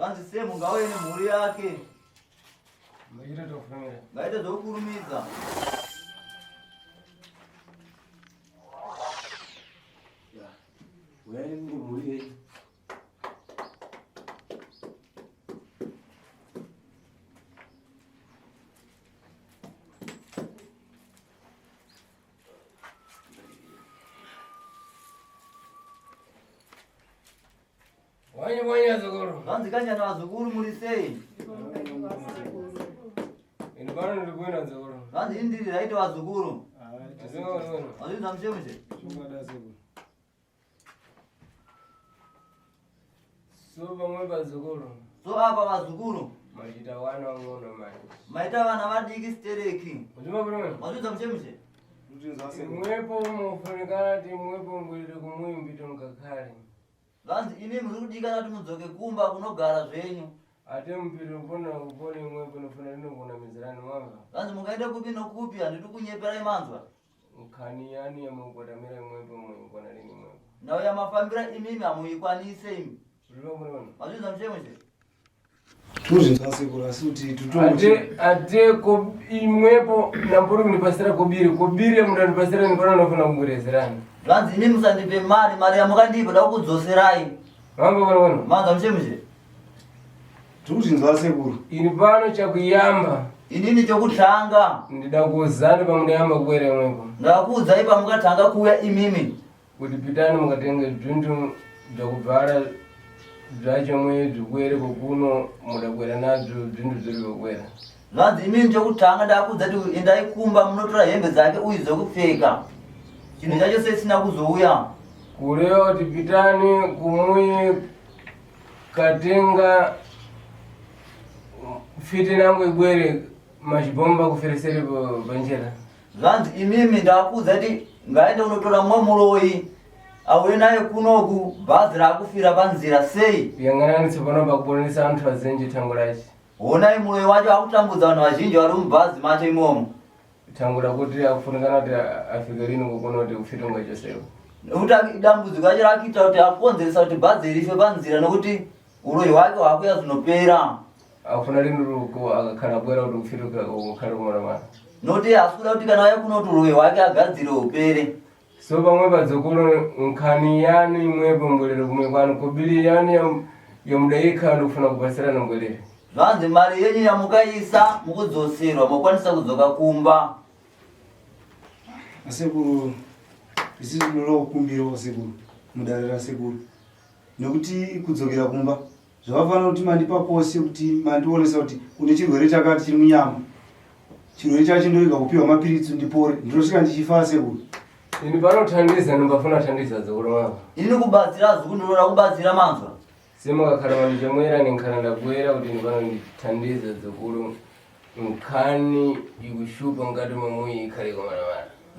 Kanzi semu ngawe ni muri yake. Magira tofumira. Ngaita zokurumiza. Ya. Wewe ni muri. Wanya Vazukuru. Kanzi kanya na Vazukuru muri sei. Inibana ndikuina Vazukuru. Kanzi indiri raita Vazukuru. Tizinga wano. Azina mshemshe. Chunga dasebu. So bamwe Vazukuru. So apa Vazukuru. Majita wana ngono mai. Maita vana vadiki stereki. Mujuma bro. Azina mshemshe. Mwepo mufunikana ti mwepo ngwire kumuimbito mkakali. Kanzi ine murudika nati mudzoke kumba kunogara zvenyu. Ate mpiro mbona upone mwepo nofuna lino kuna mizirani mwanga. Kanzi mungaenda kupi nokupi handiti kunyepera imanzwa. Mkani yani ya mwakotamira mwepo mwikona lini mwepo. Nawe ya mafambira imimi amuikwanise imi. Ulima mbona. Azina mshemshe. Tuzi ntasekura suti tutongo. Ate ko imwepo namburu kunipasira kobiri ya muda nipasira nipona nofuna kungurezerani. Kanzi ine musandipe mari ya mukandipa da kudzoserai. Mambo bwana. Manza mshemshe. Tuzi ntasekura. Inipano cha kuyamba. Inini chokutanga. Ndida kuzana pamuyamba kuwere mwepo. Ndakudza ipa mukatanga kuya imimi. Kuti pitani mukatenge zvintu zvakubvara zvacho mwe zvikwere kokuno mudakwera nazvo zvintu zviri kokwera. Kanzi imini chokutanga ndakudza kuti endai kumba munotora hembe dzake uizo kupfeka. Chinhu chacho sesina kuzouya. Kureva kuti pitani kumuyi katenga fiti nangu igwere machibomba kuferesere panjira. Kanzi imimi ndakudza kuti ngaende unotora mwe muroyi. Auye naye kunoku bhazi rakufira panzira sei. Yang'ananitse pano pakubonesa anthu azenji thango lachi. Onai muroyi wacho akutambudza vanhu vazhinji vari mubhazi macho imomo. Thango lakuti akufunikana kuti afike lino kukuno kuti ufite unga chosewo. Nekuti dambudziko racho rakuita kuti akonzeresa kuti bhazi rife panzira nokuti uroyi hwake hwakuya zvinopera. Akufuna lino ruko akakhala bwera kuti ufite ukhala kumwana. Noti asikuda kuti kana waya kunoti uroyi hwake agadzire upere. So pamwe Vazukuru nkhani yani imwepo mbwerero kumwe kwanu kobiri yani yomudaika ndikufuna kupasira nongwerere. Kanzi mari yenyu yamukaisa mukudzoserwa mukwanisa kudzoka kumba. Asekuru isi zvinoro kukumbira asekuru mudarira asekuru. Nekuti kudzokera kumba zvakafanira kuti mandipa pose kuti mandionesa kuti une chirwere chakati chiri munyama. Chirwere chacho ndoiga kupiwa mapiritsi ndipore. Ndosvika ndichifa asekuru. Ini panothandiza ndingafuna thandiza Vazukuru mwangu. Ini kubatsira Vazukuru ndinoda kubatsira manzwa. Semakakhala mandichamwera ndinkhala ndabwera kuti ndipano Vazukuru nkhani ikushupa ngati mamuyi ikhale komana.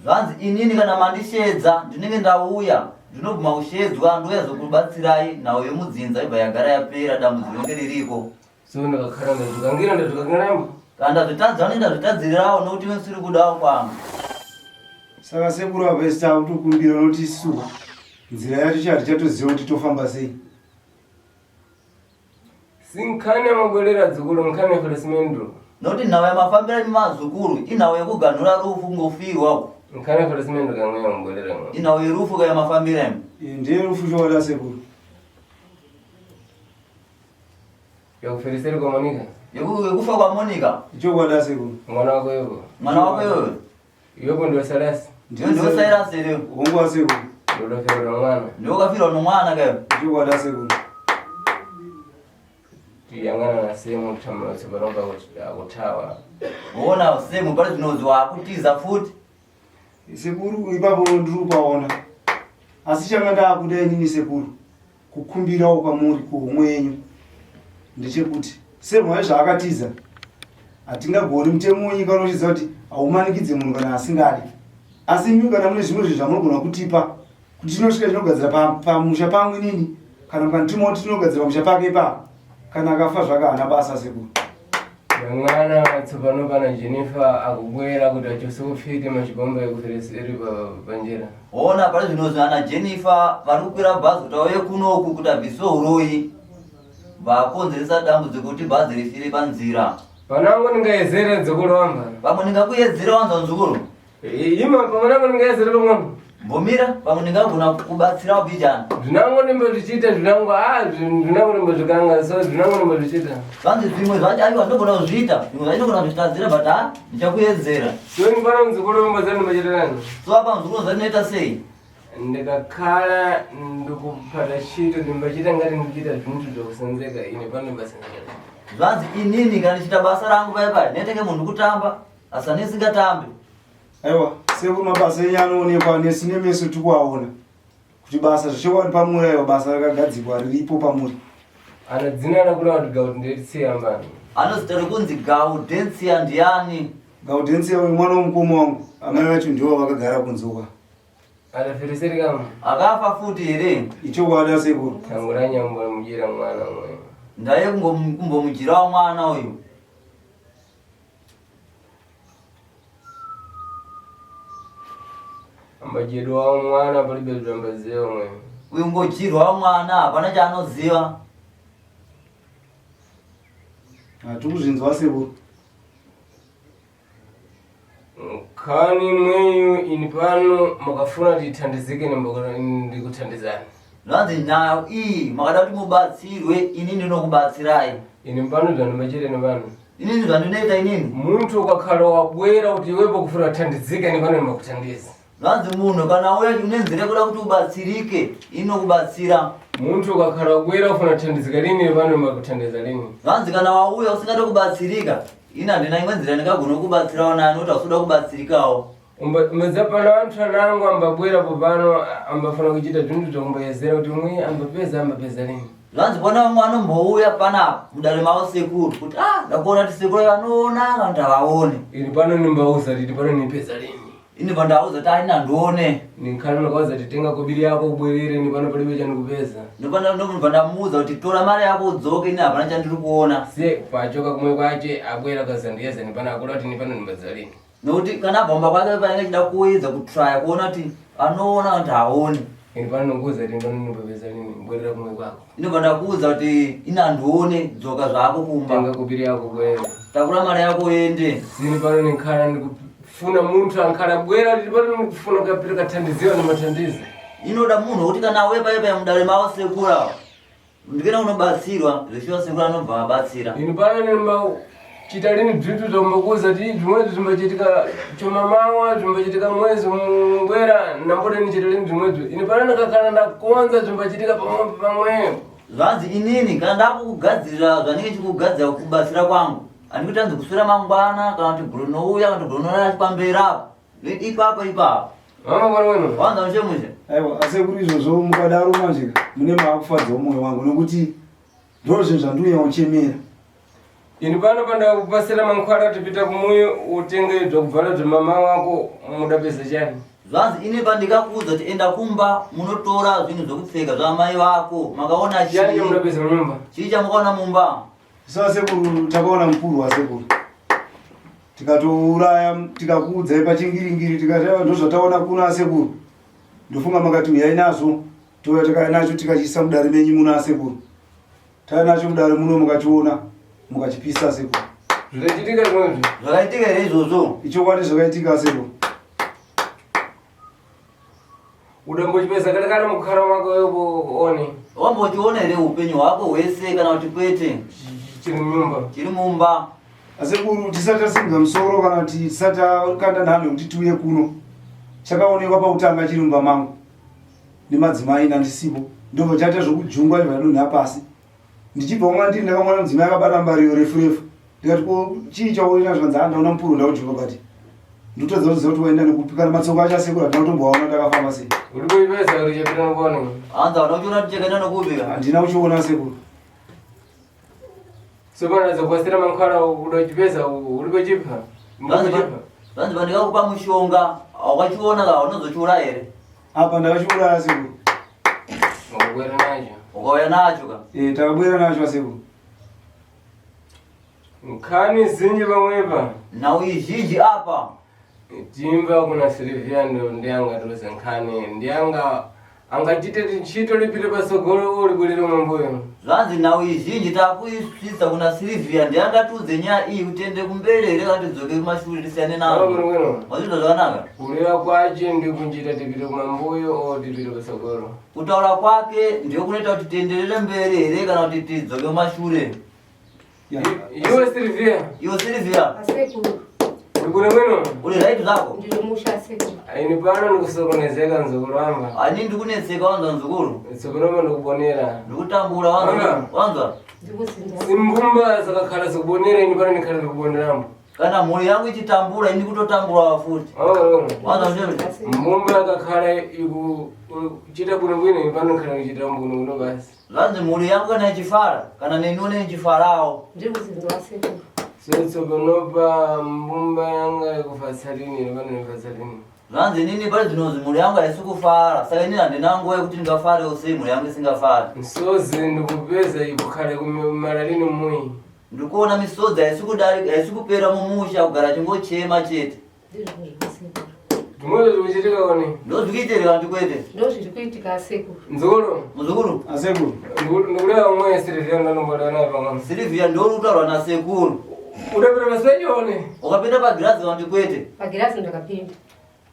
Kanzi inini kana mandishedza ndinenge ndauya ndinobva kushedzwa ndouya zokubatsirai nawo yomudzinza ibva yagara yapera dambudziko rinenge ririko. So ndakakhala ndazvikangira Kana zvitadza unoenda zvitadzirirawo nokuti mesiri kudawo kwangu. Saka sekuru avesta kutokumbira noti su nzira yacho chati chatoziva kuti tofamba sei. Sinkhani yamabwerera Vazukuru nkhani yafaresimendro. Noti nawo yamafambira imazukuru inawo yekuganhura rufu ngofirwa. Nkhani yafaresimendro kamwe yamabwerera mwa. Inawo yerufu ka yamafambira imi. Ndiye rufu chowada sekuru. Yakuferesere kwa Monica. Yekufa kwa Monica. Chowada sekuru. Mwana wako yuko. Mwana wako yoyo. Yuko ndio Salasi. Ndio Salasi leo. Wongwa sekuru. Ndio kafira mwana. Ndio kafira mwana kayo. Chowada sekuru. Yangana na sehemu tamla sebaromba kutawa. Ona sehemu pale zinozwa kutiza futi. Sekuru ipapo ndirupaona. Asi chamanda kudai nini sekuru. Kukumbirawo kwamuri kuhomwenyu. Ndechekuti sehemu yazvaakatiza hatingagoni mutemo wenyika unotiza kuti haumanikidze munhu kana asingadi. Asi imi kana mune zvimwe zvinhu zvamunogona kutipa kuti tinosvika tinogadzira pamusha pamwe nini kana mukanditumao tinogadzira pamusha pake ipapo kana akafa zvakahana basa sekuru. Mwana tsopano pana Jennifer akubwera kuti achose kupfeke machibomba ekufereseri panjira. Ona pale zvinozana Jennifer vari kukwira bhazi kuti auye kunoku kuti abvise uroyi. vakonzeresa dambudziko kuti bhazi rifire panzira. Panangu ndingaezera dzokulomba. Pamwe ndingakuyedzera wanza muzukuru. Ima pamanangu ndingaezera pamwe. Mbomira pamwe ndingagona kubatsira vijana. Zvinangu ndimbozvichita zvinangu ndimbozvikanga so zvinangu ndimbozvichita. Vanzi zvimwe zvacho aiwa ndogona kuzviita, zvimwe zvacho ndogona kuzvitadzira but ndichakuyedzera. Soni pana muzukuru mboza ndimbochitirani. So apa muzukuru zandinoita sei? Ndikakhala ndikupata chito ndimbachita ngati ndikuchita zvintu zvokusenzeka ine pano ndibasenzeka. Zvanzi inini kana ndichita basa rangu paipai ndinotenge munhu kutamba asa nesingatambe. Aiwa sekuru mabasa enyu anoonekwa nesine meso tikuaona kuti basa zvichewani pamuri aiwa basa rakagadzikwa riripo pamuri. Ana dzina rakula kuti Gaudensia mbani. Anozita rokunzi Gaudensia ndiani? Gaudensia uyu mwana womukoma wangu amai vacho ndivo vakagara kunzoka. Adafirisiri kama? Akafa futi here. Ichokwadi sekuru. Tanguranya mujira mwana mwe. Ndaye kumbomujirawo mwana uyu. Ambajedwawo mwana palibe zvambaziwa mwe. Uyu ngojirwawo mwana hapana chaanoziva. Hatikuzvinzwa sekuru. Kani mwenyu ini pano makafuna tithandizike ndikuthandizani. Zvanzi nayo iyi makada kuti mubatsirwe inini ndinokubatsirai. Ini pano zvandimachita nepano. Inini zvandinoita inini. Muntu ukakhala wabwera kuti iwepo kufuna kuthandizika ini pano ndimakuthandiza. Zvanzi munhu kana uya unenzire kuda kuti ubatsirike inokubatsira. Muntu ukakhala wabwera ufuna kuthandizika lini pano ndimakuthandiza lini. Zvanzi kana wauya usingade kubatsirika ina ndina imwe nzira ndingagona kubatsirawo nani kuti usuda kubatsirikawo. Umadzapana anthu anangu ambabwera popano ambafuna kuchita zvintu zvakumbayezera kuti umwe ambapeza lini. Zvanzi bona umwe anombouya panapa mudare mavo sekuru kuti ndakuona kuti sekuru anoona kana kuti avaone. Ini pano ndimbauza kuti pano ndipeza lini. Ini pandauza kuti aina ndione. Ninkhala ndakauza kuti tenga kobiri yako ubwerere ni pano palibe chandikupeza. Ndopanda ndamuudza kuti tora mari yako udzoke ine hapana chandiri kuona. Se pachoka kumwe kwache abwera kazandiyeza ni pano akuda kuti ni pano ndimbaza lini. Nokuti kana abvamba kwake painenge chida kuedza kutraya kuona kuti anoona kana kuti haoni. Ini pano ndikuuza kuti pano ndimbaza lini mbwerera kumwe kwako. Ndopanda kuudza kuti ina ndione dzoka zvako kumba. Tenga kobiri yako ubwerere. Takura mari yako uende. Sini pano ninkhala ndikufuna muntu ankhala bwera kuti pano ndikufuna kapita kathandiziwa ndimathandiza. Inoda munhu kuti kana auye paipa mudare mavo sekura ndikena unobatsirwa zvichiwa sekura anobva abatsira. Ini pano ndimbachita lini bzinthu zombokuza kuti zvimwezvi zvimbachitika chomamawa zvimbachitika mwezi mubwera ndambode ndichita lini zvimwezvi. Ini pano ndakakhala ndakonza zvimbachitika pamwepo. Zvanzi inini kana ndakukugadzirira zvanenge chikugadzira kubatsira kwangu handikutanzi kuswera mangwana kana kuti bhurunouya kana kuti bhurunouya achipamberi apa ipapo. Mama bwana wenu. Wanza mushe. Aiwa asekuru izvozvo mukadaro manje mune maakufadzawo mwoyo wangu nekuti ndizvo zvinhu zvandiuya uchemera. Ini pano pandakupasira mankhwala tipita kumuyo utenge zvakubvala zvemama wako mudapeza chani. Zvanzi ine pandikakuudza kuti enda kumba munotora zvinhu zvokupfeka zvamai vako makaona chii. Chani mudapeza mumba? Chii chamukaona mumba? Sasa sekuru takaona mukuru wasekuru. Tikatouraya tikakuudzai pachingiringiri tikati ndo zvataona kuna asekuru. Ndofunga makati uyai nazvo touya takaya nacho tikachisa mudare menyu muno asekuru. Taya nacho mudare muno mukachiona mukachipisa asekuru. Zvachitika zvozvo. Zvakaitika here izvozvo? Ichokwadi zvakaitika asekuru. Udambochipeza kana mukara mwako one. Wambochiona here upenyu hwako hwese kana kuti kwete? Chiri mumba. Chiri mumba. Asekuru tisatasinga musoro kana kuti tisatakanda nhano kuti tiuye kuno. Chakaonekwa pautanga chiri mumba mangu. Nemadzimai nandisipo. Ndobva chaita zvokujungwa zvadonha pasi. Ndichibva kwandiri ndakamwana mudzimai akabata mbariyo refu. Ndikati ko chii chaoita zvanzi ndaona mupuru ndaujungwa kati. Ndotodza kuziva kuti waenda nekupi kana matsoka acho asekuru ndinotomboaona takafamba sei. Uri kuipesa uri chapita nokona. Anza unochiona kuti chakaenda nokupi? Handina kuchiona asekuru. Sopana zapasira mankhwala udachipesa uri kuchipa. Zvanzi pandikakupa mushonga wakachiona ka unozochiura here? Apa ndakachiuraya asekuru. Wakabwera nacho. Ukauya nacho ka? Takabwera nacho asekuru. Nkhani zinji pamwepa. Nhau izhinji apa. Timba kuna Silvester ndo ndianga tose nkhani ndianga angachite ntchito lipite pasogolo ulibwelere mamboyo. Zvanzi nhau izhinji takuisvisa kuna Silvia ndiangatiudze nyaya iyi kuti ende kumberi kana tidzoke kumashure tisiyane nawo. Wazvizwa zvakanaka? Kureva kwache ndikunjita tipite kumamboyo o tipite pasogolo. Kutaura kwake ndiyo kunoita kuti tienderere mberi here kana kuti tidzoke kumashure. Iwe Silvia. Iwe Silvia. Asekuru. Uri uri right zako? Ndiri musha asekuru. Aini pano ndikusokonezeka nzukuru wamba. Ani ndikuneseka wanza nzukuru. Nzukuru ndikubonera. Ndikutambura wanza. Ndikusinza. Simbumba zakakhala zikubonera ini pano ndikhala ndikubonerambo. Kana muli yangu ichitambura ini kutotambura futi. Wanza ndebe. Mbumba yakakhala chita kuno bwino pano ndikhala ndichita mbuno basi. Zvanzi muli yangu kana ichifara kana nenone ichifarawo. Ndikusinza asekuru. Sonopa mbumba yanga ikufasalini pano nifasalini. Zvanzi nini pale zvinozi muli yangu haisukufara saka inini handinanguva yekuti ndingafare usei muli yangu isingafara. Misozi ndikupeza ikukhale kumalalini mui. Ndikuona misodzi haisikupera mumusha kugara chingochema chete. Tumwe zvikuchitika koni? Ndozvikuitika ndikwete. Ndozviri kuitika asekuru. Nzukuru. Muzukuru. Asekuru. Ndikureva umwe Silvia ndanombodana naye pamwe. Silvia ndiori kutaurwa nasekuru. Udapita paswejo one? Ukapinda pagirazi wandikwete. Pagirazi ndakapinda.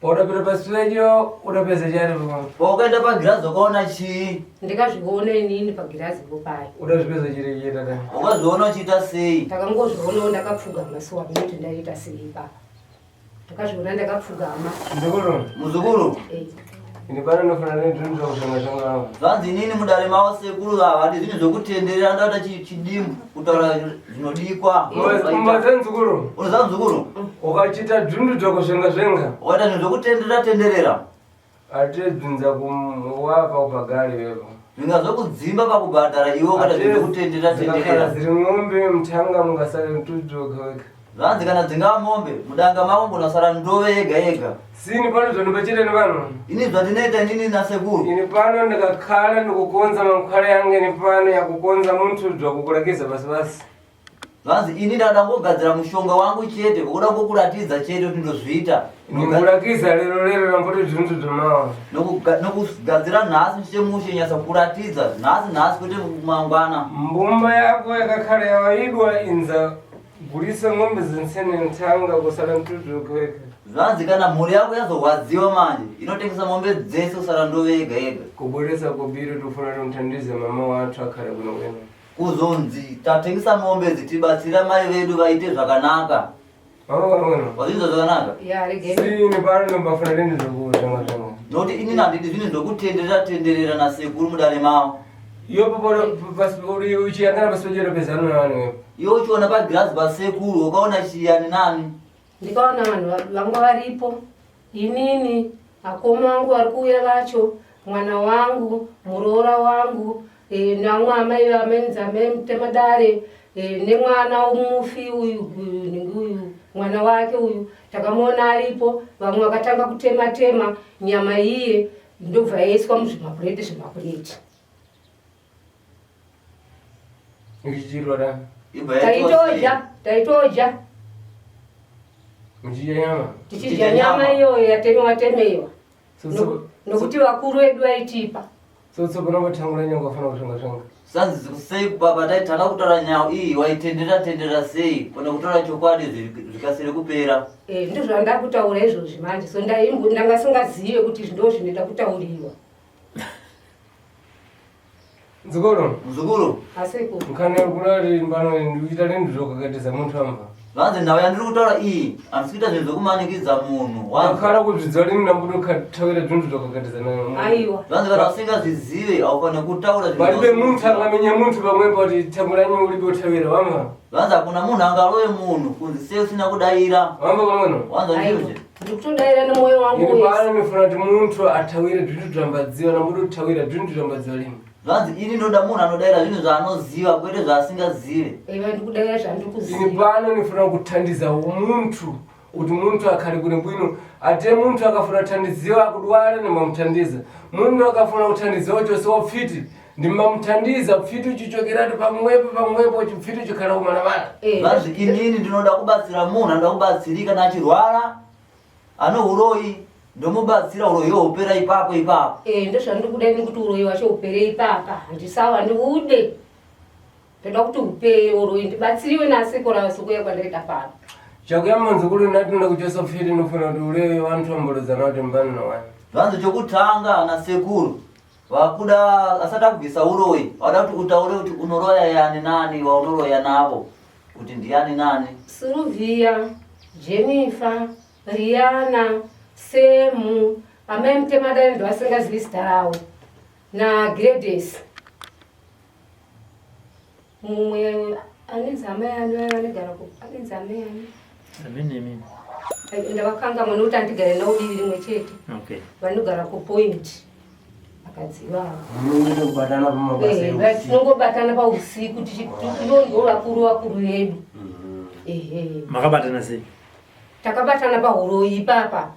Udapita paswejo udapeza chari pamwe. Paukaenda pagirazi wakaona chii? Ndikazviona inini pagirazi popai. Udazvipeza chiri chitata. Ukazviona uchiita sei? Ndakangozvionawo ndakapfugama so kuti ndaita sei pa. Ndakazviona ndakapfugama. Nzukuru. Muzukuru. Ini pano ndofanira nezvinhu zvakushanga. Zvanzi inini mudare mavo sekuru ava hadi zvinhu zvokutenderera ndauta chidimbu kutaura zvinodikwa. Kumbaza nzukuru. Unoziva muzukuru? Ukachita zvinhu zvakushanga zvenga. Ukaita zvinhu zvokutenderera tenderera. Atibvinza kumwapa upagari vepo. Zvingazokudzimba pakubhadhara iwe ukaita zvinhu zvokutenderera tenderera. Ziri mombe mutanga mungasara mutudzoka weka. Zvanzi kana dzingava mombe mudanga mavo munasara ndove yega yega. Sini pano zvandinochita nevanhu. Ini zvandinoita inini nasekuru. Ini pano ndakakhala ndikukonza mankhwala yangu ini pano yakukonza muntu zvakukurakidza basi basi. Zvanzi ini ndada ngogadzira mushonga wangu chete vokuda kukuratidza chete kuti ndozviita. Ndikurakidza lero ramboti zvintu zvemawa. Nokugadzira nhasi chemushe nyasa kukuratidza nhasi kwete mangwana. Mbumba yako yakakhala yawaidwa inza gurisa ng'ombe zinsene ntanga kusala mtutu weka. Zvanzi kana mhuri yako yazorwadziwa manje inotengesa mombe dzese kusara ndove yega yega. Kuboresa kubiri tofuna tumthandize mama wathu akhale kuno kwenu. Kuzonzi tatengesa mombe dzitibatsira mai vedu vaite zvakanaka. Wazvinzwa zvakanaka? Ya regeni. Sini pano ndombafuna lini zvokushanga. Noti inini handidi zvinhu zvokutenderera nasekuru mudare mavo. Iyo pasipori uchiyangana pasipojero pezano navanu wepo. Iwe uchiona pagirazi pasekuru ukaona chiyani nani? Ndikaona vanhu vanga varipo. Inini, akoma wangu vari kuuya vacho, mwana wangu, muroora wangu, namwe amai vamenza memutemadare, nemwana womufi uyu, mwana wake uyu. Takamuona aripo, vamwe vakatanga kutema nyama iye, ndobva yaiswa muzvimapureti. Ngichirwa da. Taitoja. Mchidya nyama. Tichidya nyama iyo yatemewa. Nokuti vakuru vedu vaitipa. Sotsoko nokuthangula nyanga wafuna kuthanga. Sanzi sei baba taitanga kutaura nyaya iyi waitenderera sei kana kutaura chokwadi zvikasire kupera. Ndizvo zvandakutaura izvozvi manje so ndangasingazive kuti ndo zvinoda kutauriwa. Muzukuru. Asekuru. Mkhane kulali mbano ndikuita lini zvokakatiza muntu amba. Zvanzi nhau yandiri kutaura iyi handisikuita zvinhu zvokumanikidza munhu. Wakhala kuzvidziwa lini nambudo ukataura zvinhu zvokakatiza nayo. Aiwa. Zvanzi kana usingazvizive haufaniri kutaura zvinhu. Palibe muntu angamenya muntu pamwepo kuti tamuranyi ulibe utaura wamba. Zvanzi hakuna munhu angarowe munhu kunzi sei usina kudaira. Wamba pamweno. Wanza ndizvo. Ndikutodaira nemwoyo wangu wese. Ini pano ndinofuna kuti muntu ataure zvinhu zvaambadziwa nambudo kutaura zvinhu zvaambadziwa lini. Zvanzi ini ndoda munhu anodaira zvinhu zvaanoziva kwete zvaasingazive. Ndikudaira zvandikuziva. Ini pano ndinofuna kuthandiza muntu kuti muntu akhale kune bwino. Ate muntu akafuna kuthandiziwa akudwala ndimamuthandiza. Muntu akafuna kuthandiziwa chose wapfiti ndimamuthandiza pfiti chichokerati pamwepo chipfiti chikhala kumanamana. Zvanzi inini ndinoda kubatsira munhu anoda kubatsirika kana achirwara ano uroyi ndomubatsira uroyi opera ipapo. Ndozvandikuda kuti uroyi wacho upere ipapa. Handisawa ndiude. Ndoda kuti upere uroyi ndibatsiriwe nasekuru vasukuya kwandaita pano. Chakuyamba Vazukuru natinoda kuchosa fiti nofuna kuti ule vantu vambolozana kuti mbani na wani. Vanzo chokutanga na sekuru vakuda asata kubvisa uroyi wada kuti utaure kuti unoroya yani nani waunoroya navo kuti ndiani nani. Silvia, Jennifer, Rihanna, Semu, amemtemadani ndo asingazivi zita rawo na Gladys. Mumwe anezamai anogara ku anezamai ani. Amene. Ndavakanga mwana kuti andigare nawo divi rimwe chete. Okay. Vanogara ku Point. Akadziva. Munoenda kubatana pamabasa. Tinongobatana pausiku ndiro vakuru vedu. Makabatana sei? Takabatana pauroyi ipapa.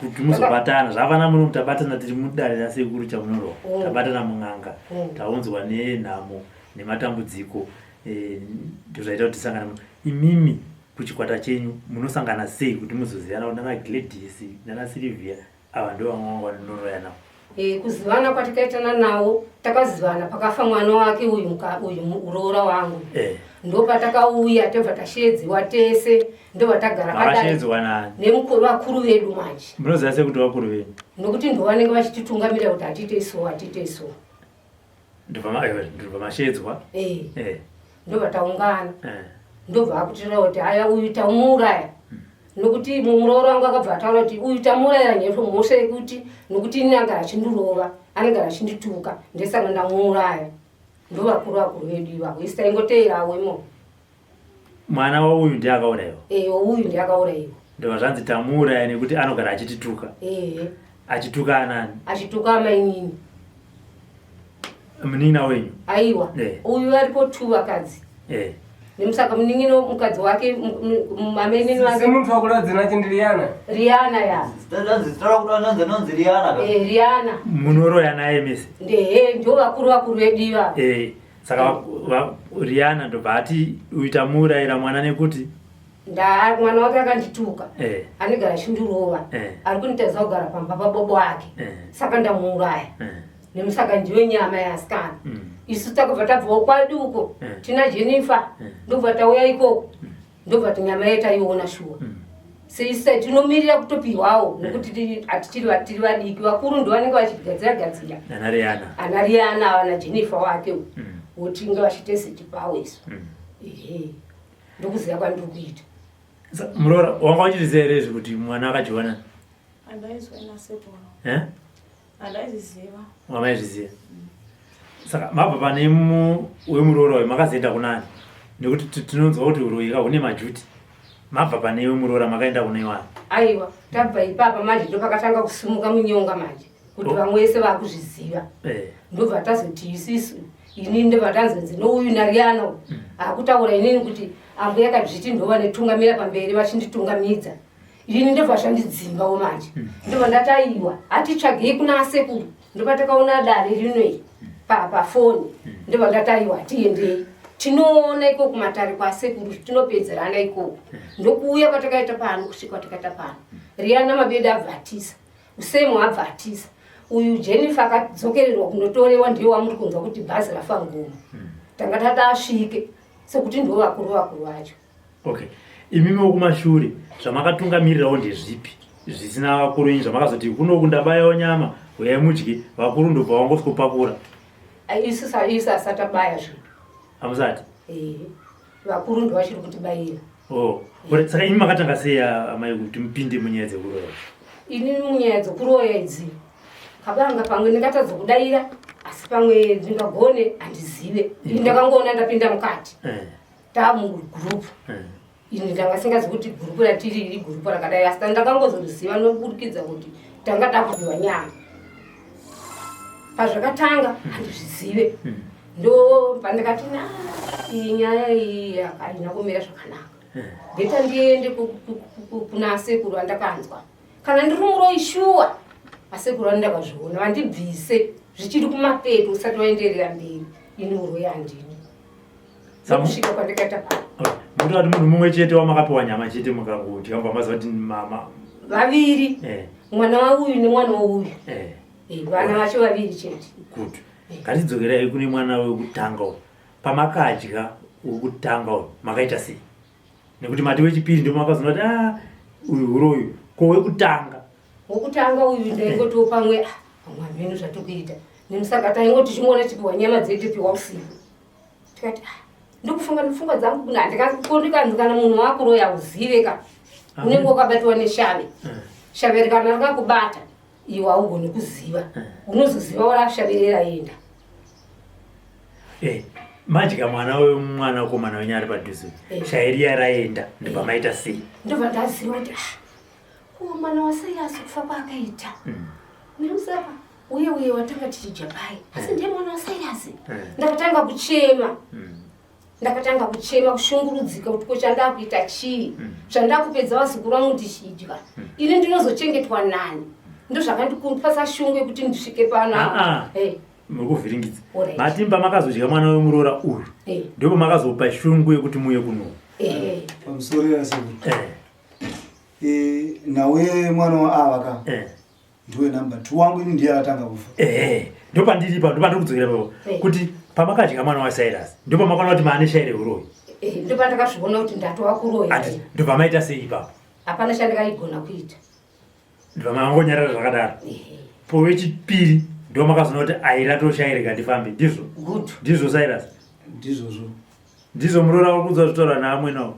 Kuti muzobatana zvavana muno mutabatana tiri mudare rasekuru chamunoro. Tabatana munganga. Taunzwa nenhamo nematambudziko. Ndozvaita kuti tisangana. Imimi kuchikwata chenyu munosangana sei kuti muzoziyana kuti nana Gladys nana Silvia ava ndo vamwe vanoroya navo? Kuzivana kwatakaitana nawo takazivana pakafa mwana wake uyu uroora wangu. Ndo patakauya tobva tashedziwa tese ndo vatagara kadai nemukuru vakuru vedu manje. Munoziva sei kuti vakuru venyu? Nokuti ndo vanenge vachititungamira kuti atite so. Ndobva mashedzwa? Ndo vataungana. Ndobva vakutira kuti haya uyu tamuuraya. Nokuti muroora wangu akabva ataura kuti uyu tamuuraya nyepo mhosva yekuti nokuti ini agara achindirova anogara achindituka ndesaka ndamuuraya. Ndo vakuru vedu ivavo isitaingoteerawo imo. Mwana wauyu ndiye akaurayiwa? Uyu ndiye akaurayiwa. Ndobva zvanzi tamuuraya nekuti anogara achitituka. Achituka anani? Achituka amainini. Munina wenyu? Aiwa. Uyu aripo 2 vakadzi. Nemusaka munin'ino mukadzi wake mamenini wake. Semuntu wakuladzina chindiriana? Rihanna ya. Zitara kuti anonzi Rihanna. Rihanna. Munoroya naye mese? Ndo vakuru vediva. Saka Rihanna ndobva ati uitamuurayira mwana nekuti? Mwana wake akandituka. Anogara achindirova. Ari kunitadza kugara pamba pabobo ake. Saka ndamuuraya. Nemusaka ndiyo nyama yasikana. Isu takabva tabvawo kwaduko tina Jennifer ndobva tauya ikoko ndobva tinyama yetaiona shuwa. Seisa tinomirira kutopihwawo nekuti tiri vadiki vakuru ndo vanenge vachigadzira. Ana Rihanna ana Jennifer wake wotinge vachitesiti pawo isu. Ndokuziva kwandiri kuita. Muroora wanga uchiriziva here kuti mwana akachiona? Andaizwa inasekuru. Andaiziziva. Wamaizviziva? Saka mabva pane wemuroora uyu makazoenda kunani? Nekuti tinonzwa kuti uroyi hune majuti. Mabva pane wemuroora makaenda kune wani? Aiwa, tabva ipapa manje ndo pakatanga kusumuka munyonga manje. Kuti vamwe vese vakuzviziva. Ndobva tazoti isisu ini ndobva tanzonzi nouyu naRihanna akutaura inini kuti ambuya akadzviti ndova netungamira pamberi vachinditungamidza. Ini ndobva zvandidzimbawo manje. Ndobva ndataiwa hatitsvagei kuna sekuru. Ndobva takaona dare rinoi pafoni. Ndobva ndataiwa tiendei. Tinoona ikoko kumatare kwasekuru tinopedzerana ikoko. Ndokuuya kwatakaita pano kusvika kwatakaita pano. Rihanna mabedu abva atisa. Usemu abva atisa. Uyu Jennifer akadzokererwa kunotorewa ndiye wamuri kunzwa kuti bhazi rafa ngoma. Tanga tatasvike sekuti ndo vakuru vacho. Okay. Imimi wokumashure zvamakatungamirirawo ndezvipi? Zvisina vakuru inyi zvamakazoti kuno kundabayawo nyama uyai mudye vakuru ndobva wangosvikopakura. Isu asatabaya zvinhu. Hamusati? Vakuru ndo vachiri kutibayira. Saka imi makatanga sei amai kuti mupinde munyaya dzekuroya? Ini munyaya dzekuroya idzi kabanga pamwe ndingatadza kudayira asi pamwe ndingagone handizive. Ini ndakangoona ndapinda mukati. Tamugroup. Ini ndanga singazi kuti group ratiri iri group rakadai asi ndakangozoriziva nokubudikidza kuti tanga takupiwa nyama. Pazvakatanga handizvizive. Ndo pandakati iyi nyaya iyi haina kumira zvakanaka. Beta ndiende kuna sekuru andakanzwa. Kana ndiri muroyi shuwa asekuru andakazviona vandibvise zvichiri kumapeto usati waenderera mberi. Ini muroyi handini. Kusvika kwandakaita pano. Muti munhu mumwe chete wamakapiwa nyama chete mukangodya mubva maziva kuti mama vaviri. mwana wauyu nemwana wauyu vana vacho vaviri chete. Good. Ngatidzokerai kune mwana wekutanga uyu. Pamakadya wekutanga uyu makaita sei? Nekuti mati wechipiri ndio makazoona kuti uyu uroyu ko wekutanga uyu ndaingotiwo pamwe pamwe zvatokuita nemusaka taingoti tichimuona chipiwa nyama dzedu piwa usiku tikati ndikufunga pfungwa dzangu kuna ndikakanzi kana munhu wakuroya uzive ka unenge wakabatwa neshave shave kana rakakubata iwe haugoni kuziva unozoziva warashavirera enda. Madya mwana wemwana wekomana wenyu ari padhuze shairiya raenda ndopamaita sei? Ndobva ndaziva kuti mwana wasayasi kufa kwaakaita ndimusaka uye watanga tichijapai asi ndiye mwana wasayasi. Ndakatanga kuchema kushungurudzika kuti ko chandakuita chii zvandakupedza vazukuru vangu ndichidya ini ndinozochengetwa nani ndozvakandipasa shungu yekuti ndisvike pano. Mukuvhiringidza matimba makazodya mwana wemuroora uyu ndipo makazopa shungu yekuti muye kuno pamusoro yasebu nawe mwana waavaka ndiwe namba 2 wangu ini ndiye atanga kufa. Ndopandiri kudzokera papo kuti pamakadya mwana waSilas ndipo makaona kuti maane shaire uroyi. Ndipo ndakazviona kuti ndatova kuroya. Ndopamaita sei ipapo? Hapana chandingaigona kuita. Ndopamangonyarara zvakadaro. Po wechipiri ndio makazoona kuti airatoshaire ngandifambe ndizvo. Ndizvo Silas. Ndizvozvo. Ndizvo muroora uri kudzataura naamwe nawo.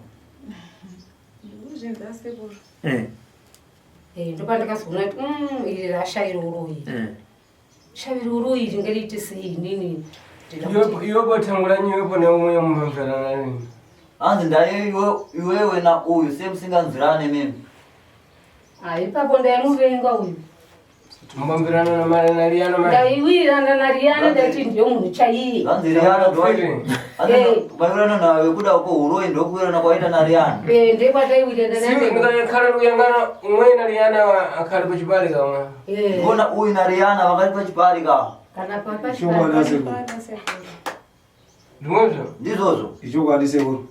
Ndipo ndakazoona kuti iri rashaire uroyi. Shaire uroyi ringariite sei nini? Iwepo tanguranyi iwepo neumwe mumamverana nini? Hanzi ndaye iwewe na uyu semusinganzirane mimi. Ipapo ndaimuvenga uyu. Mumamverana namariyana mai. Ndaiwirirana nariyana ndati ndiyo munhu chaiye. Hanzi riyana vairana nawe kuda uko uroyi ndokuwirana kwaita nariyana. Ndekwataiwirirana naye. Ngakhala kuyangana umwe nariyana akali pachipali kamwe. Ngona uyu nariyana vakali pachipali ka. Kana papa Chokwadi sebu. Ndizvozvo. Chokwadi sebu.